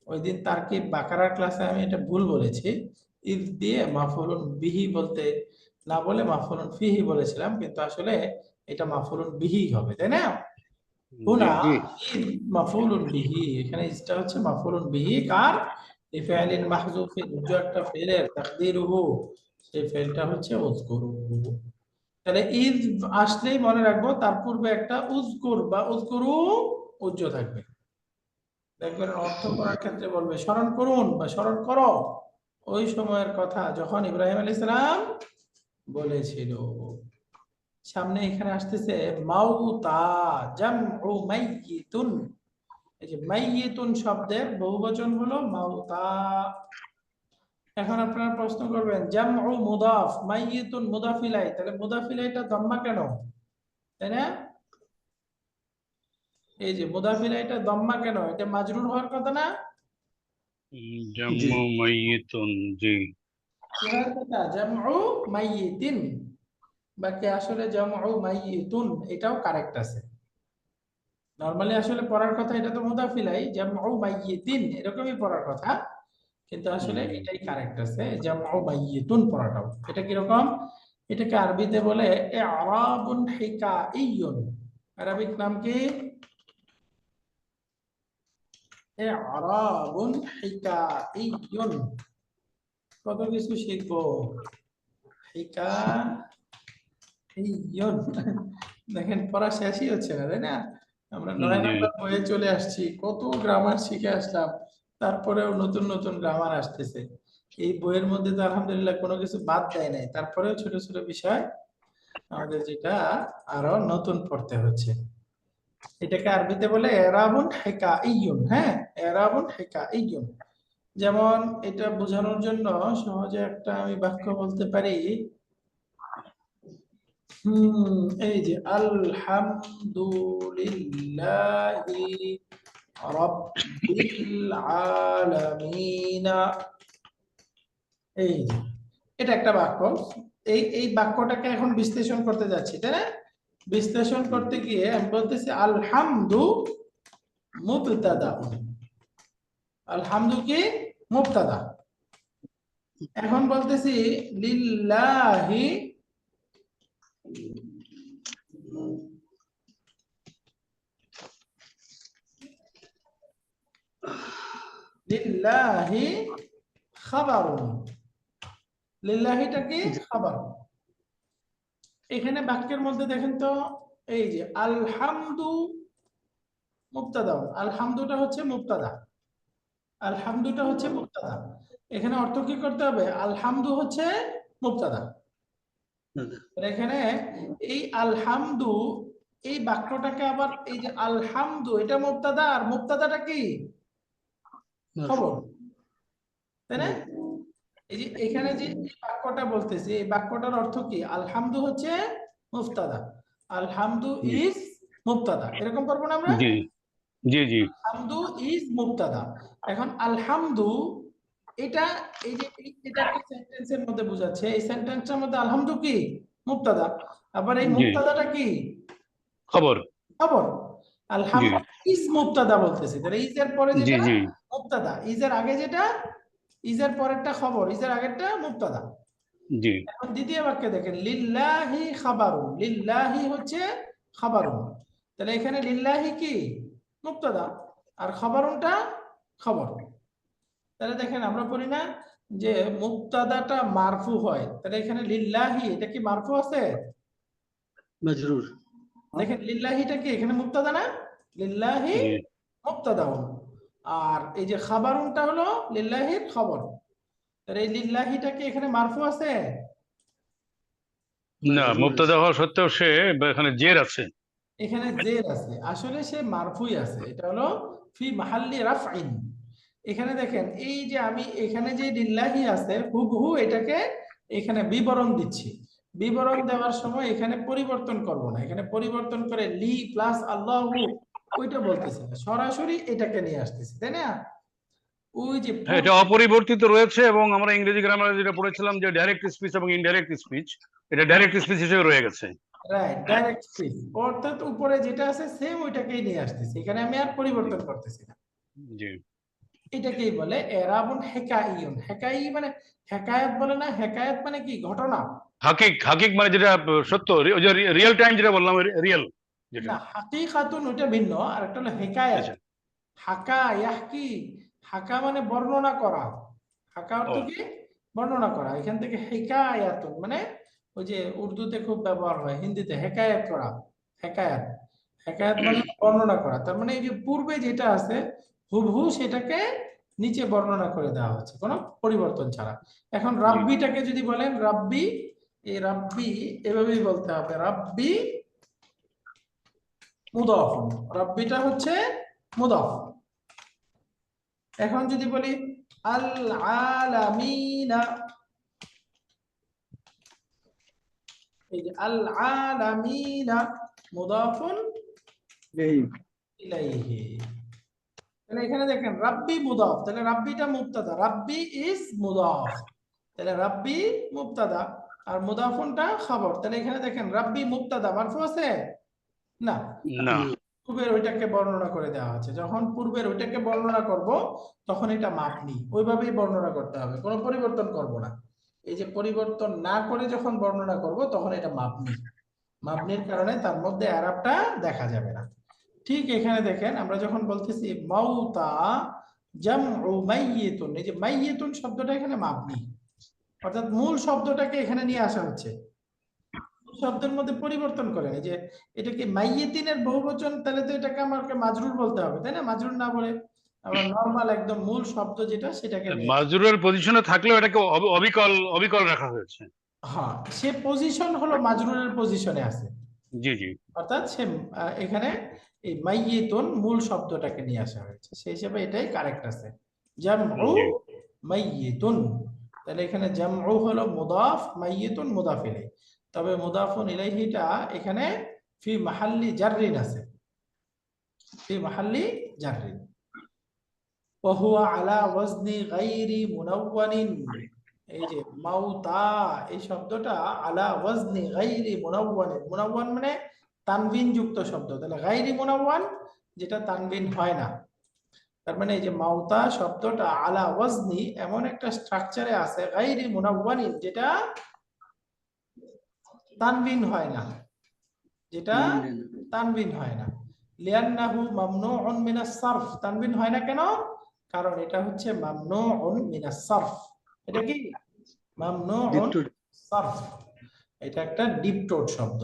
ওই দিন তারকিব বাকারার ক্লাসে আমি এটা ভুল বলেছি, ইদ দিয়ে মাফউলুন বিহি বলতে না বলে মাফউলুন ফিহি বলেছিলাম, কিন্তু আসলে এটা মাফউলুন বিহি হবে, তাই না? হুনা জি। ইদ মাফউলুন বিহি, এখানে ইসটা হচ্ছে মাফউলুন বিহি কার? লিফাইলিন মাহযুফিন, যে একটা ফেলের তাকদীরুহু, সেই ফেলটা হচ্ছে উযকুরু। তাহলে ঈদ আসলেই মনে রাখবো তার পূর্বে একটা উযকুর বা উযকুরু উজ্জ থাকবে। দেখবেন অর্থ করার ক্ষেত্রে বলবে স্মরণ করুন বা স্মরণ করো ওই সময়ের কথা যখন ইব্রাহিম আলাইহিস সালাম বলেছিল। সামনে এখানে আসতেছে মাউতা, জামউ মাইয়িতুন, এই যে মাইয়িতুন শব্দের বহুবচন হলো মাউতা। এখন আপনারা প্রশ্ন করবেন জামউ মুদাফ, মাইয়িতুন মুদাফ ইলাই, তাহলে মুদাফ ইলাইটা দম্মা কেন, তাই না? এই যে মুদাফ ইলাইটা দম্মা কেন? এটা মাজরুর হওয়ার কথা না? জাম্মু মাইয়িতুন, জি। কি হওয়ার কথা? জামউ মাইয়িতিন, বাকি আসলে জামউ মাইয়িতুন, এটাও কারেক্ট আছে। নরমালি আসলে পড়ার কথা এটা তো মুদাফ ইলাই, জামউ মাইয়িতিন এরকমই পড়ার কথা, কিন্তু আসলে এটাই কারেক্ট আছে, জামউ মাইয়িতুন পড়াটাও। এটা কি রকম? এটাকে আরবিতে বলে ইআরাবুন হিকাইয়ুন। আরবিক নাম কি? ইআরাবুন হিকাইয়ুন। কত কিছু শিখবো। হিকাইয়ুন, দেখেন পড়া শেষই হচ্ছে না, তাই না? আমরা 9 নাম্বার বইয়ে চলে আসছি, কত গ্রামার শিখে আসলাম, তারপরেও নতুন নতুন গ্রামার আসতেছে। এই বইয়ের মধ্যে তো আলহামদুলিল্লাহ কোনো কিছু বাদ দেয় নাই, তারপরেও ছোট ছোট বিষয় আমাদের যেটা আরো নতুন পড়তে হচ্ছে। এটাকে আরবিতে বলে এরাবুন হিকাইয়ুন। হ্যাঁ, এরাবুন হিকাইয়ুন। যেমন এটা বোঝানোর জন্য সহজে একটা আমি বাক্য বলতে পারি। এই যে আলহামদুলিল্লাহি রাব্বিল আলামিন। এই যে এটা একটা বাক্য। এই বাক্যটাকে এখন বিশ্লেষণ করতে যাচ্ছি, তাই না? বিশ্লেষণ করতে গিয়ে আমি বলতেছি আলহামদু মুবতাদা। আলহামদু কি? মুবতাদা। এখন বলতেছি লিল্লাহি লিল্লাহি খাবারুন। লিল্লাহিটা কি? খাবার। এখানে বাক্যের মধ্যে দেখেন তো, এই যে আলহামদু মুবতাদা, আলহামদুটা হচ্ছে মুবতাদা, আলহামদুটা হচ্ছে মুবতাদা। এখানে অর্থ কি করতে হবে? আলহামদু হচ্ছে মুবতাদা। এখানে এই আলহামদু, এই বাক্যটাকে আবার এই যে আলহামদু এটা মুবতাদা, আর মুবতাদাটা কি? খবর, তাই না? এই যে এখানে যে এই বাক্যটা বলতেছি, এই বাক্যটার অর্থ কি? আলহামদু হচ্ছে মুবতাদা, আলহামদু ইজ মুবতাদা, এরকম করবো না আমরা? জি জি জি আলহামদু ইজ মুবতাদা। এখন আলহামদু এটা, এই যে এটা একটা সেন্টেন্সের মধ্যে বোঝাচ্ছে, এই সেন্টেন্সটার মধ্যে আলহামদু কি? মুবতাদা। আবার এই জি মুবতাদাটা কি? খবর। খবর। জি আলহামদু ইজ মুবতাদা বলতেছি, তাহলে ইজ এর পরে জি যেটা জি মুবতাদা, ইজ এর আগে যেটা, ইজ এর পরেরটা খবর, ইজ এর আগেরটা মুবতাদা। জি এখন দ্বিতীয় বাক্যে দেখেন লিল্লাহি খাবারুন, লিল্লাহি হচ্ছে খাবারুন, তাহলে এখানে লিল্লাহি কি? মুবতাদা, আর খাবারুনটা খবর। তাহলে দেখেন আমরা বলি না যে মুবতাদাটা মারফু হয়, তাহলে এখানে লিল্লাহি এটা কি মারফু আছে? মাজরুর। দেখেন লিল্লাহিটা কি এখানে মুবতাদা না? লিল্লাহি জি মুবতাদাউন, আর এই যে খাবারুনটা হলো লিল্লাহির খবর। তাহলে এই লিল্লাহিটা কি এখানে মারফু আছে? না, মুবতাদা হওয়া সত্ত্বেও সে এখানে জের আছে। এখানে জের আছে, আসলে সে মারফুই আছে, এটা হলো ফি মাহাল্লি রাফইন। এখানে দেখেন এই যে আমি এখানে যে লিল্লাহি আছে হুবহু এটাকে এখানে বিবরণ দিচ্ছি। বিবরণ দেওয়ার সময় এখানে পরিবর্তন করব না, এখানে পরিবর্তন করে লি প্লাস আল্লাহু ওইটা বলতেছি না, সরাসরি এটাকে নিয়ে আসতেছি, তাই না? ওই যে হ্যাঁ, এটা অপরিবর্তিত রয়েছে, এবং আমরা ইংরেজি গ্রামারে যেটা পড়েছিলাম যে ডাইরেক্ট স্পিচ এবং ইনডাইরেক্ট স্পিচ, এটা ডাইরেক্ট স্পিচ হিসেবে রয়ে গেছে। রাইট, ডাইরেক্ট স্পিচ, অর্থাৎ উপরে যেটা আছে সেম ওইটাকেই নিয়ে আসতেছি, এখানে আমি আর পরিবর্তন করতেছি না। জি এটাকেই বলে এরাবুন হেকাইয়ুন। হেকাই মানে হেকায়াত বলে না, হেকায়াত মানে কি? ঘটনা। হাকিক, হাকিক মানে যেটা সত্য, ওই যে রিয়েল টাইম যেটা বললাম, রিয়েল যেটা। না, হাকিকাতুন ওইটা ভিন্ন, আর একটা হলো হেকায়াত। আচ্ছা। হাকা ইয়াহকি, হাকা মানে বর্ণনা করা, হাকা অর্থ ও কি? বর্ণনা করা। এখান থেকে হেকায়াতুন মানে ওই যে উর্দুতে খুব ব্যবহার হয়, হিন্দিতে হেকায়াত করা, হেকায়াত। হেকায়াত মানে বর্ণনা করা, তার মানে এই যে পূর্বে যেটা আছে হুবহু সেটাকে নিচে বর্ণনা করে দেওয়া হচ্ছে কোনো পরিবর্তন ছাড়া। এখন জি রাব্বিটাকে যদি বলেন রাব্বি, এই রাব্বি এভাবেই বলতে হবে, রাব্বি মুদাফুন, রাব্বিটা হচ্ছে মুদাফ। এখন যদি বলি আল আলামিনা, এই যে আল আলামিনা মুদাফুন এই ইলাইহি, তাহলে এখানে দেখেন রাব্বি মুদাফ, তাহলে রাব্বিটা মুবতাদা, রাব্বি ইজ মুদাফ, তাহলে রাব্বি মুবতাদা আর মুদাফুনটা খবর। তাহলে এখানে দেখেন রাব্বি মুবতাদা মারফু আছে না, না পূর্বের ওইটাকে বর্ণনা করে দেওয়া হচ্ছে। যখন পূর্বের ওইটাকে বর্ণনা করব তখন এটা মাপনি, ওইভাবেই বর্ণনা করতে হবে, কোনো পরিবর্তন করব না। এই যে পরিবর্তন না করে যখন বর্ণনা করব তখন এটা মাপনি, মাপনির কারণে তার মধ্যে আরাবটা দেখা যাবে না। ঠিক এখানে দেখেন আমরা যখন বলতেছি মাউতা জামউ মাইয়িতুন, এই যে মাইয়িতুন শব্দটা এখানে মাপনি, অর্থাৎ মূল শব্দটাকে এখানে নিয়ে আসা হচ্ছে, শব্দের মধ্যে পরিবর্তন করেন। এই যে এটা কি মাইয়িতিনের বহুবচন, তাহলে তো এটাকে আমাকে মাজরুর বলতে হবে, তাই না? মাজরুর না বলে আমরা নরমাল একদম মূল শব্দ যেটা সেটাকে নিয়ে, মাজরুরের পজিশনে থাকলেও এটাকে অবিকল অবিকল রাখা হয়েছে। হ্যাঁ সে পজিশন হলো মাজরুরের পজিশনে আছে, জি জি অর্থাৎ সে এখানে এই মাইয়িতুন মূল শব্দটাকে নিয়ে আসা হয়েছে, সেই হিসেবে এটাই কারেক্ট আছে। জামউ জি। মাইয়িতুন, তাহলে এখানে জামউ হলো মুদাফ, মাইয়িতুন মুদাফ ইলাইহি, তবে মুদাফুন ইলাইহিটা এখানে ফি মাহাল্লি জাররিন আছে, ফি মাহাল্লি জাররিন। ওয়া হুয়া আলা ওয়াজনি গায়রি মুনাওয়ানিন, এই যে মাউতা এই শব্দটা আলা ওয়াজনি গায়রি মুনাওয়ানিন, মুনাওয়ান মানে তানবিন যুক্ত শব্দ, তাহলে গায়রি মুনাওয়ান যেটা তানবিন হয় না, তার মানে এই যে মাউতা শব্দটা আলা ওয়াজনি এমন একটা স্ট্রাকচারে আছে, গায়রি মুনাওয়ানিন যেটা তানবিন হয় না, যেটা তানবিন হয় না। লিআন্নাহু মামনুউন মিনাস সারফ, তানবিন হয় না কেন? কারণ এটা হচ্ছে মামনুউন মিনাস সারফ। এটা কি মামনুউন সারফ, এটা একটা ডিপটোট শব্দ।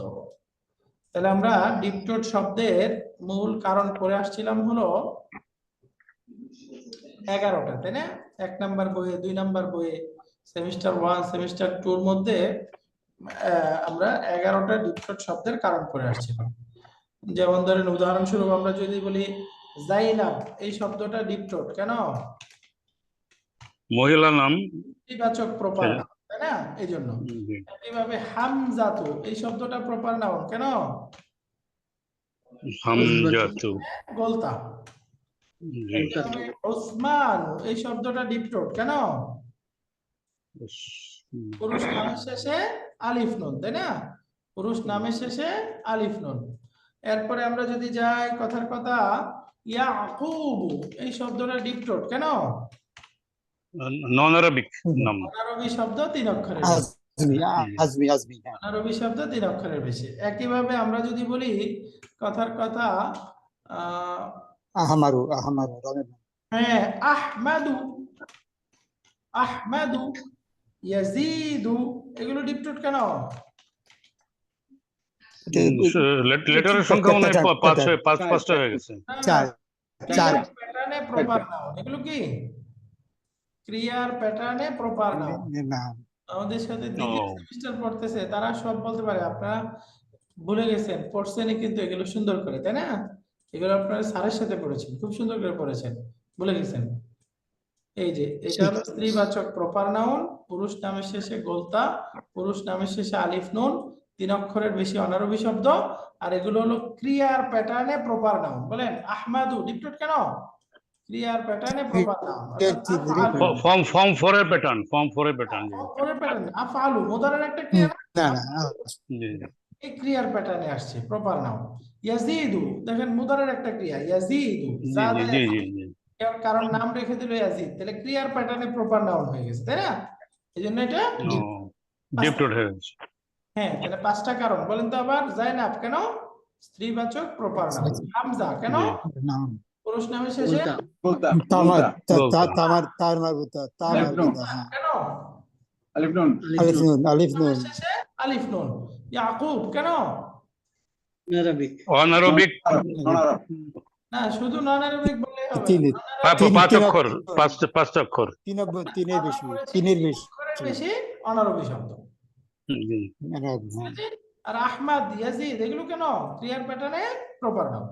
তাহলে আমরা ডিপটোট শব্দের মূল কারণ পড়ে আসছিলাম হলো 11টা, তাই না? 1 নাম্বার বইয়ে, 2 নাম্বার বইয়ে, সেমিস্টার 1 সেমিস্টার 2 এর মধ্যে আমরা 11টা ডিপটোট শব্দের কারণ পড়ে আসছিলাম। যেমন ধরেন উদাহরণস্বরূপ আমরা যদি বলি জাইনাব, এই শব্দটা ডিপটোট কেন? মহিলা নাম। ইতিবাচক প্রপার নাউন, তাই না? এই জন্য। জি। একইভাবে হামজাতু এই শব্দটা প্রপার নাউন কেন? হামজাতু। গোলতা। জি। একইভাবে ওসমান এই শব্দটা ডিপটোট কেন? পুরুষ নামের শেষে আলিফ নুন, তাই না? পুরুষ নামের শেষে আলিফ নুন। এরপরে আমরা যদি যাই কথার কথা ইয়াকুব, এই শব্দটা ডিপটোট কেন? নন আরবিক নাম। অনারবি শব্দ 3 অক্ষরের, আজমি হ্যাঁ। অনারবি শব্দ 3 অক্ষরের বেশি। একইভাবে আমরা যদি বলি কথার কথা আহমারু রঙের নাম। হ্যাঁ আহমাদু, আহমাদু, ইয়াজিদু, এগুলো ডিপটোট কেন? লেটারের সংখ্যা মনে হয় পাঁচটা হয়ে গেছে। চার প্যাটার্নে প্রপার নাউন, এগুলো কি ক্রিয়ার প্যাটার্নে প্রপার নাউন। নাম। আমাদের সাথে দ্বিতীয় সেমিস্টার পড়তেছে তারা সব বলতে পারে, আপনারা ভুলে গেছেন, পড়ছেনই কিন্তু এগুলো সুন্দর করে, তাই না? এগুলো আপনারা স্যারের সাথে পড়েছেন, খুব সুন্দর করে পড়েছেন, ভুলে গেছেন। এই যে এটা হলো স্ত্রীবাচক প্রপার নাউন, পুরুষ নামের শেষে গোলতা, পুরুষ নামের শেষে আলিফ নুন, 3 অক্ষরের বেশি অনারবি শব্দ, আর এগুলো হলো ক্রিয়ার প্যাটার্নে প্রপার নাউন। বলেন আহমাদু ডিপটোট কেন? ক্রিয়ার প্যাটার্নে প্রপার নাউন। ফর্ম 4 এর প্যাটার্ন, ফর্ম 4 এর প্যাটার্ন। পরের প্যাটার্ন আফআলু মুদারের একটা ক্রিয়া না, না এই ক্রিয়ার প্যাটার্নে আসছে প্রপার নাউন। ইয়াজিদু দেখেন মুদারের একটা ক্রিয়া, ইয়াজিদু জাদা, জি জি জি। কারণ নাম রেখে দিল ইয়াজিদ, তাহলে ক্রিয়ার প্যাটার্নে প্রপার নাউন হয়ে গেছে, তাই না? এইজন্য এটা ডিপটোট হয়ে গেছে। হ্যাঁ, তাহলে 5টা কারণ বলেন তো আবার। জাইনাব কেন? স্ত্রীবাচক প্রপার নাউন। হামজা কেন? নাম। পুরুষ নামের শেষে গোলতা, তামার গোলতা। তার মারবুতা হ্যাঁ। কেন? আলিফ নুন, আলিফ নুন শেষে আলিফ নুন। ইয়াকুব কেন? আরবিক। অনারবিক না, শুধু নন আরবিক বললেই হবে তিন না। 5 অক্ষর, 5 অক্ষর। তিনের বেশি অনারবি শব্দ। জি। আর আহমদ, ইয়াজিদ এগুলো কেন? ক্রিয়ার প্যাটার্নে প্রপার নাউন।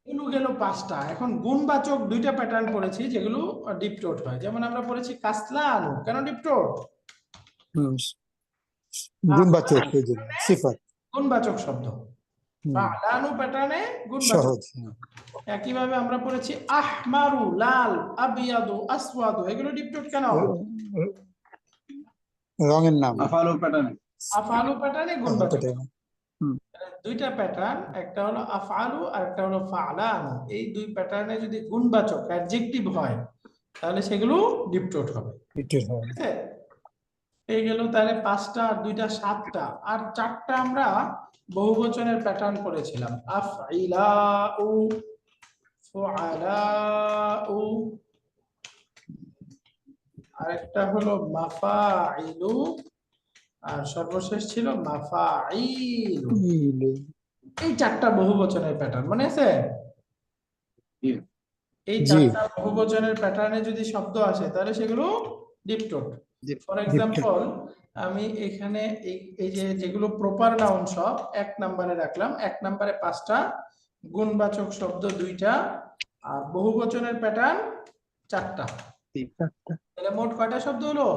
এগুলো গেল 5টা। এখন গুণবাচক 2টা প্যাটার্ন পড়েছি যেগুলো ডিপটোট হয়। যেমন আমরা পড়েছি কাসলানু কেন ডিপটোট? গুণবাচক সিফাত, গুণবাচক শব্দ। ফালানু প্যাটার্নে গুণবাচক। সহজ। একইভাবে আমরা পড়েছি আহমারু লাল, আবিয়াদু আসওয়াদু, এগুলো ডিপটোট কেন? রঙের নাম। আফআলু প্যাটার্নে, আফআলু প্যাটার্নে গুণবাচক। 2টা প্যাটার্ন, একটা হলো আফআলু আর একটা হলো ফালানু। এই 2 প্যাটার্নে যদি গুণবাচক অ্যাডজেক্টিভ হয় তাহলে সেগুলো ডিপটোট হবে। ঠিক আছে? এই গেল তাহলে 5টা, আর 2টা 7টা, আর 4টা আমরা বহুবচনের প্যাটার্ন পড়েছিলাম। আফইলাউ, ফুআলাউ, আরেকটা হলো মাফাইলু, আর সর্বশেষ ছিল মাফাইলু। এই 4টা বহুবচনের প্যাটার্ন মনে আছে? এই 4টা বহুবচনের প্যাটার্নে যদি শব্দ আসে তাহলে সেগুলো ডিপটোট। ফর এক্সাম্পল আমি এখানে এই যে যেগুলো প্রপার নাউন সব 1 নম্বরে রাখলাম। 1 নম্বরে 5টা, গুণবাচক শব্দ 2টা, আর বহুবচনের প্যাটার্ন 4টা। তাহলে মোট কয়টা শব্দ হলো?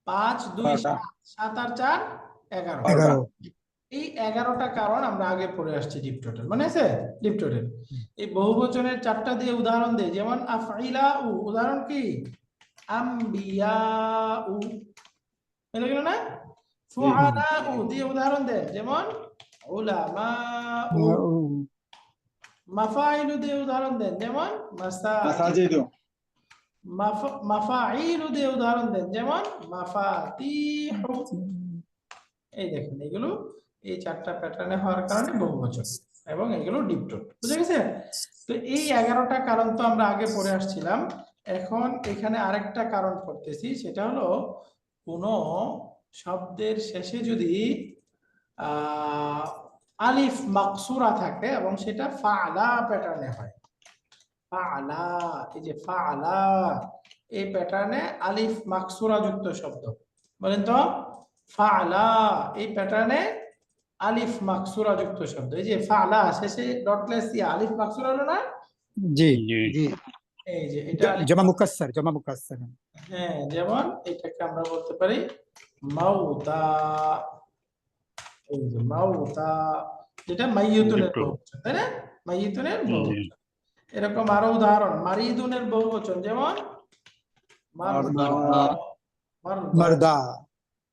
5 2 ছয়টা। 7 আর 4 11। 11 এই 11টা কারণ আমরা আগে পড়ে আসছি ডিপ টোটাল, মনে আছে? ডিপ টোটাল এই বহুবচনের 4টা দিয়ে উদাহরণ দেই, যেমন আফইলাউ, উদাহরণ কি? আম্বিয়াউ, বুঝে গেল না? ফুআলাউ দিয়ে উদাহরণ দেন, যেমন উলামাউ। মাফাইলু দিয়ে উদাহরণ দেন, যেমন মাসাজিদ। মাসাজিদু। মাফাইলু দিয়ে উদাহরণ দেন, যেমন মাফাতিহু। এই দেখেন, এগুলো এই 4টা প্যাটার্নে হওয়ার কারণে বহুবচন, এবং এগুলো ডিপ টোট, বুঝে গেছে? তো এই 11টা কারণ তো আমরা আগে পড়ে আসছিলাম। এখন এখানে আরেকটা কারণ পড়তেছি, সেটা হলো কোন শব্দের শেষে যদি আলিফ মাকসুরা থাকে এবং সেটা ফাআলা প্যাটার্নে হয়। ফাআলা, এই যে ফাআলা, এই প্যাটার্নে আলিফ মাকসুরা যুক্ত শব্দ, বলেন তো? ফাআলা এই প্যাটার্নে আলিফ মাকসুরা যুক্ত শব্দ, এই যে ফাআলা শেষে ডটলেস ইয়া আলিফ মাকসুরা হলো না? জি জি এই যে এটা আলিফ, জমা মুকাসসার হ্যাঁ, যেমন এটাকে আমরা বলতে পারি মাউতা। এই যে মাউতা, যেটা মাইয়িতুনের ডিপটো। বহুবচন, তাই না? মাইয়িতুনের জি। বহুবচন। এরকম আরো উদাহরণ, মারিদুনের বহুবচন, যেমন মারদা। মারদা, মারদা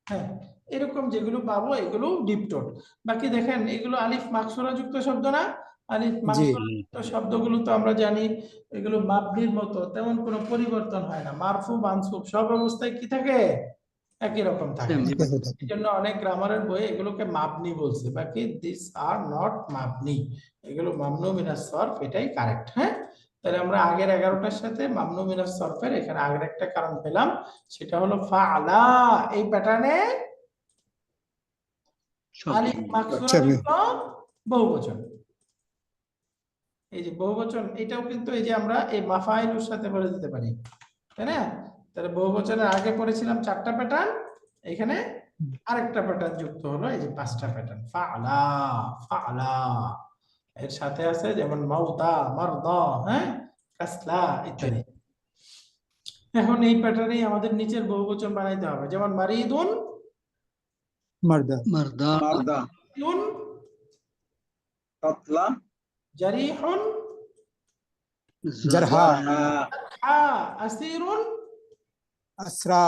হ্যাঁ। এরকম যেগুলো পাবো এগুলো ডিপ টোট। বাকি দেখেন, এগুলো আলিফ মাকসুরা যুক্ত শব্দ না? আলিফ জি মাকসুরা যুক্ত শব্দগুলো তো আমরা জানি এগুলো মাবনির মতো, তেমন কোনো পরিবর্তন হয় না। মারফু মানসুব সব অবস্থায় কি থাকে? একই রকম থাকে। এই জন্য অনেক গ্রামারের বই এগুলোকে মাবনি বলছে, বাকি দিস আর নট মাবনি, এগুলো মামনু মিনাস সরফ, এটাই কারেক্ট। হ্যাঁ, তাহলে আমরা আগের 11টার সাথে মামনু মিনাস সরফের এখানে আগের একটা কারণ পেলাম, সেটা হলো ফাআলা এই প্যাটার্নে আলিফ মাকসুরা যুক্ত বহুবচন। এই যে বহুবচন, এটাও কিন্তু এই যে আমরা এই মাফাইলুর সাথে বলে দিতে পারি, তাই না? তাহলে বহুবচনের আগে পড়েছিলাম 4টা প্যাটার্ন, এখানে আরেকটা প্যাটার্ন যুক্ত হলো, এই যে 5টা প্যাটার্ন। ফাআলা, ফাআলা এর সাথে আছে যেমন মাউতা, মারদা, হ্যাঁ, কাসলা ইত্যাদি। এখন এই প্যাটার্নেই আমাদের নিচের বহুবচন বানাইতে হবে, যেমন মারিদুন, মারদা মারদা মারদা। ইউন, কাতলা। জারিহুন, জারহা হা, আসিরুন, আসরা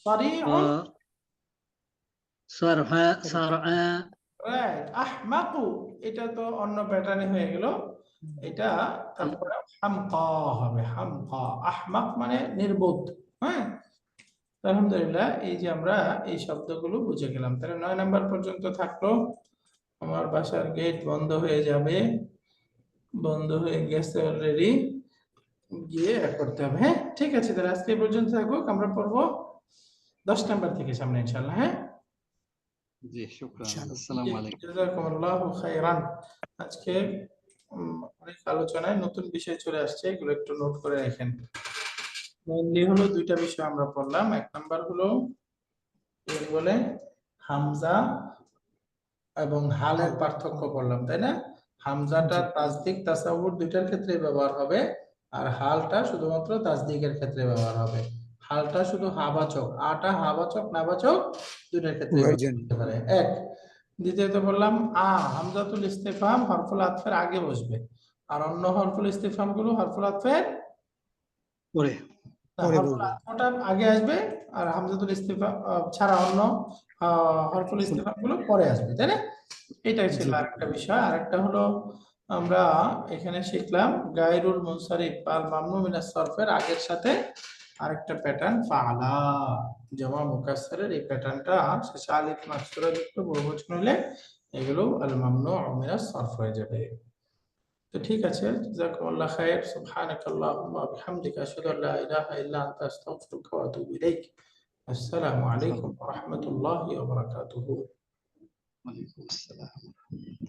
সারিউন, সারহা সারআ রাইট, আহমাকু এটা তো অন্য প্যাটার্নে হয়ে গেল, এটা তারপরে হামকা হবে, হামকা। আহমাক মানে নির্বোধ। হ্যাঁ, আলহামদুলিল্লাহ, এই যে আমরা এই শব্দগুলো বুঝে গেলাম। তাহলে 9 নাম্বার পর্যন্ত থাকলো। আমার বাসার গেট বন্ধ হয়ে যাবে, বন্ধ হয়ে গেছে অলরেডি, গিয়ে করতে হবে। হ্যাঁ, ঠিক আছে, তাহলে আজকে এই পর্যন্ত থাকুক, আমরা পড়বো 10 নাম্বার থেকে সামনে ইনশাআল্লাহ। হ্যাঁ, জি, শুকরান। ইনশাআল্লাহ। আসসালামু আলাইকুম। জাযাকুমুল্লাহু খাইরান। আজকে অনেক আলোচনায় নতুন বিষয় চলে আসছে, এগুলো একটু নোট করে রাখেন। মেইনলি হলো 2টা বিষয় আমরা পড়লাম। 1 নাম্বার হলো কি বলে হামজা এবং হালের পার্থক্য পড়লাম, তাই না? হামজাটা তাসদিক তাসাউর দুইটার ক্ষেত্রে ব্যবহার হবে, আর হালটা শুধুমাত্র তাসদিকের ক্ষেত্রে ব্যবহার হবে। হালটা শুধু হাবাচক, আটা হাবাচক নাবাচক দুইটার ক্ষেত্রে ব্যবহার হতে পারে। এক। দ্বিতীয়ত বললাম হামজাতুল ইস্তিফহাম হরফুল আতফের আগে বসবে, আর অন্য হরফুল ইস্তিফহাম গুলো হরফুল আতফের পরে হরফুল আতফটা আগে আসবে, আর হামজাতুল ইস্তিফহাম ছাড়া অন্য হরফুল ইস্তিফহাম গুলো পরে আসবে, তাই না? এটাই ছিল আরেকটা বিষয়। আরেকটা হলো আমরা এখানে শিখলাম গায়রুল মুনসারিফ আল মামনু মিনাস সরফের আগের সাথে আরেকটা প্যাটার্ন ফাআলা জামা মুকাসসারের, এই প্যাটার্নটা শেষে আলিফ মাকসুরা যুক্ত বহুবচন হলে এগুলো আল মামনু মিনাস সরফ হয়ে যাবে। তো ঠিক আছে, জাযাকুমুল্লাহ খাইর। সুবহানাকাল্লাহুম্মা ওয়া বিহামদিকা আশহাদু আল্লা ইলাহা ইল্লা আনতা আস্তাগফিরুকা ওয়া আতুবু ইলাইক। আসসালামু আলাইকুম ওয়া রাহমাতুল্লাহি ওয়া বারাকাতুহু। ওয়ালাইকুম আসসালাম।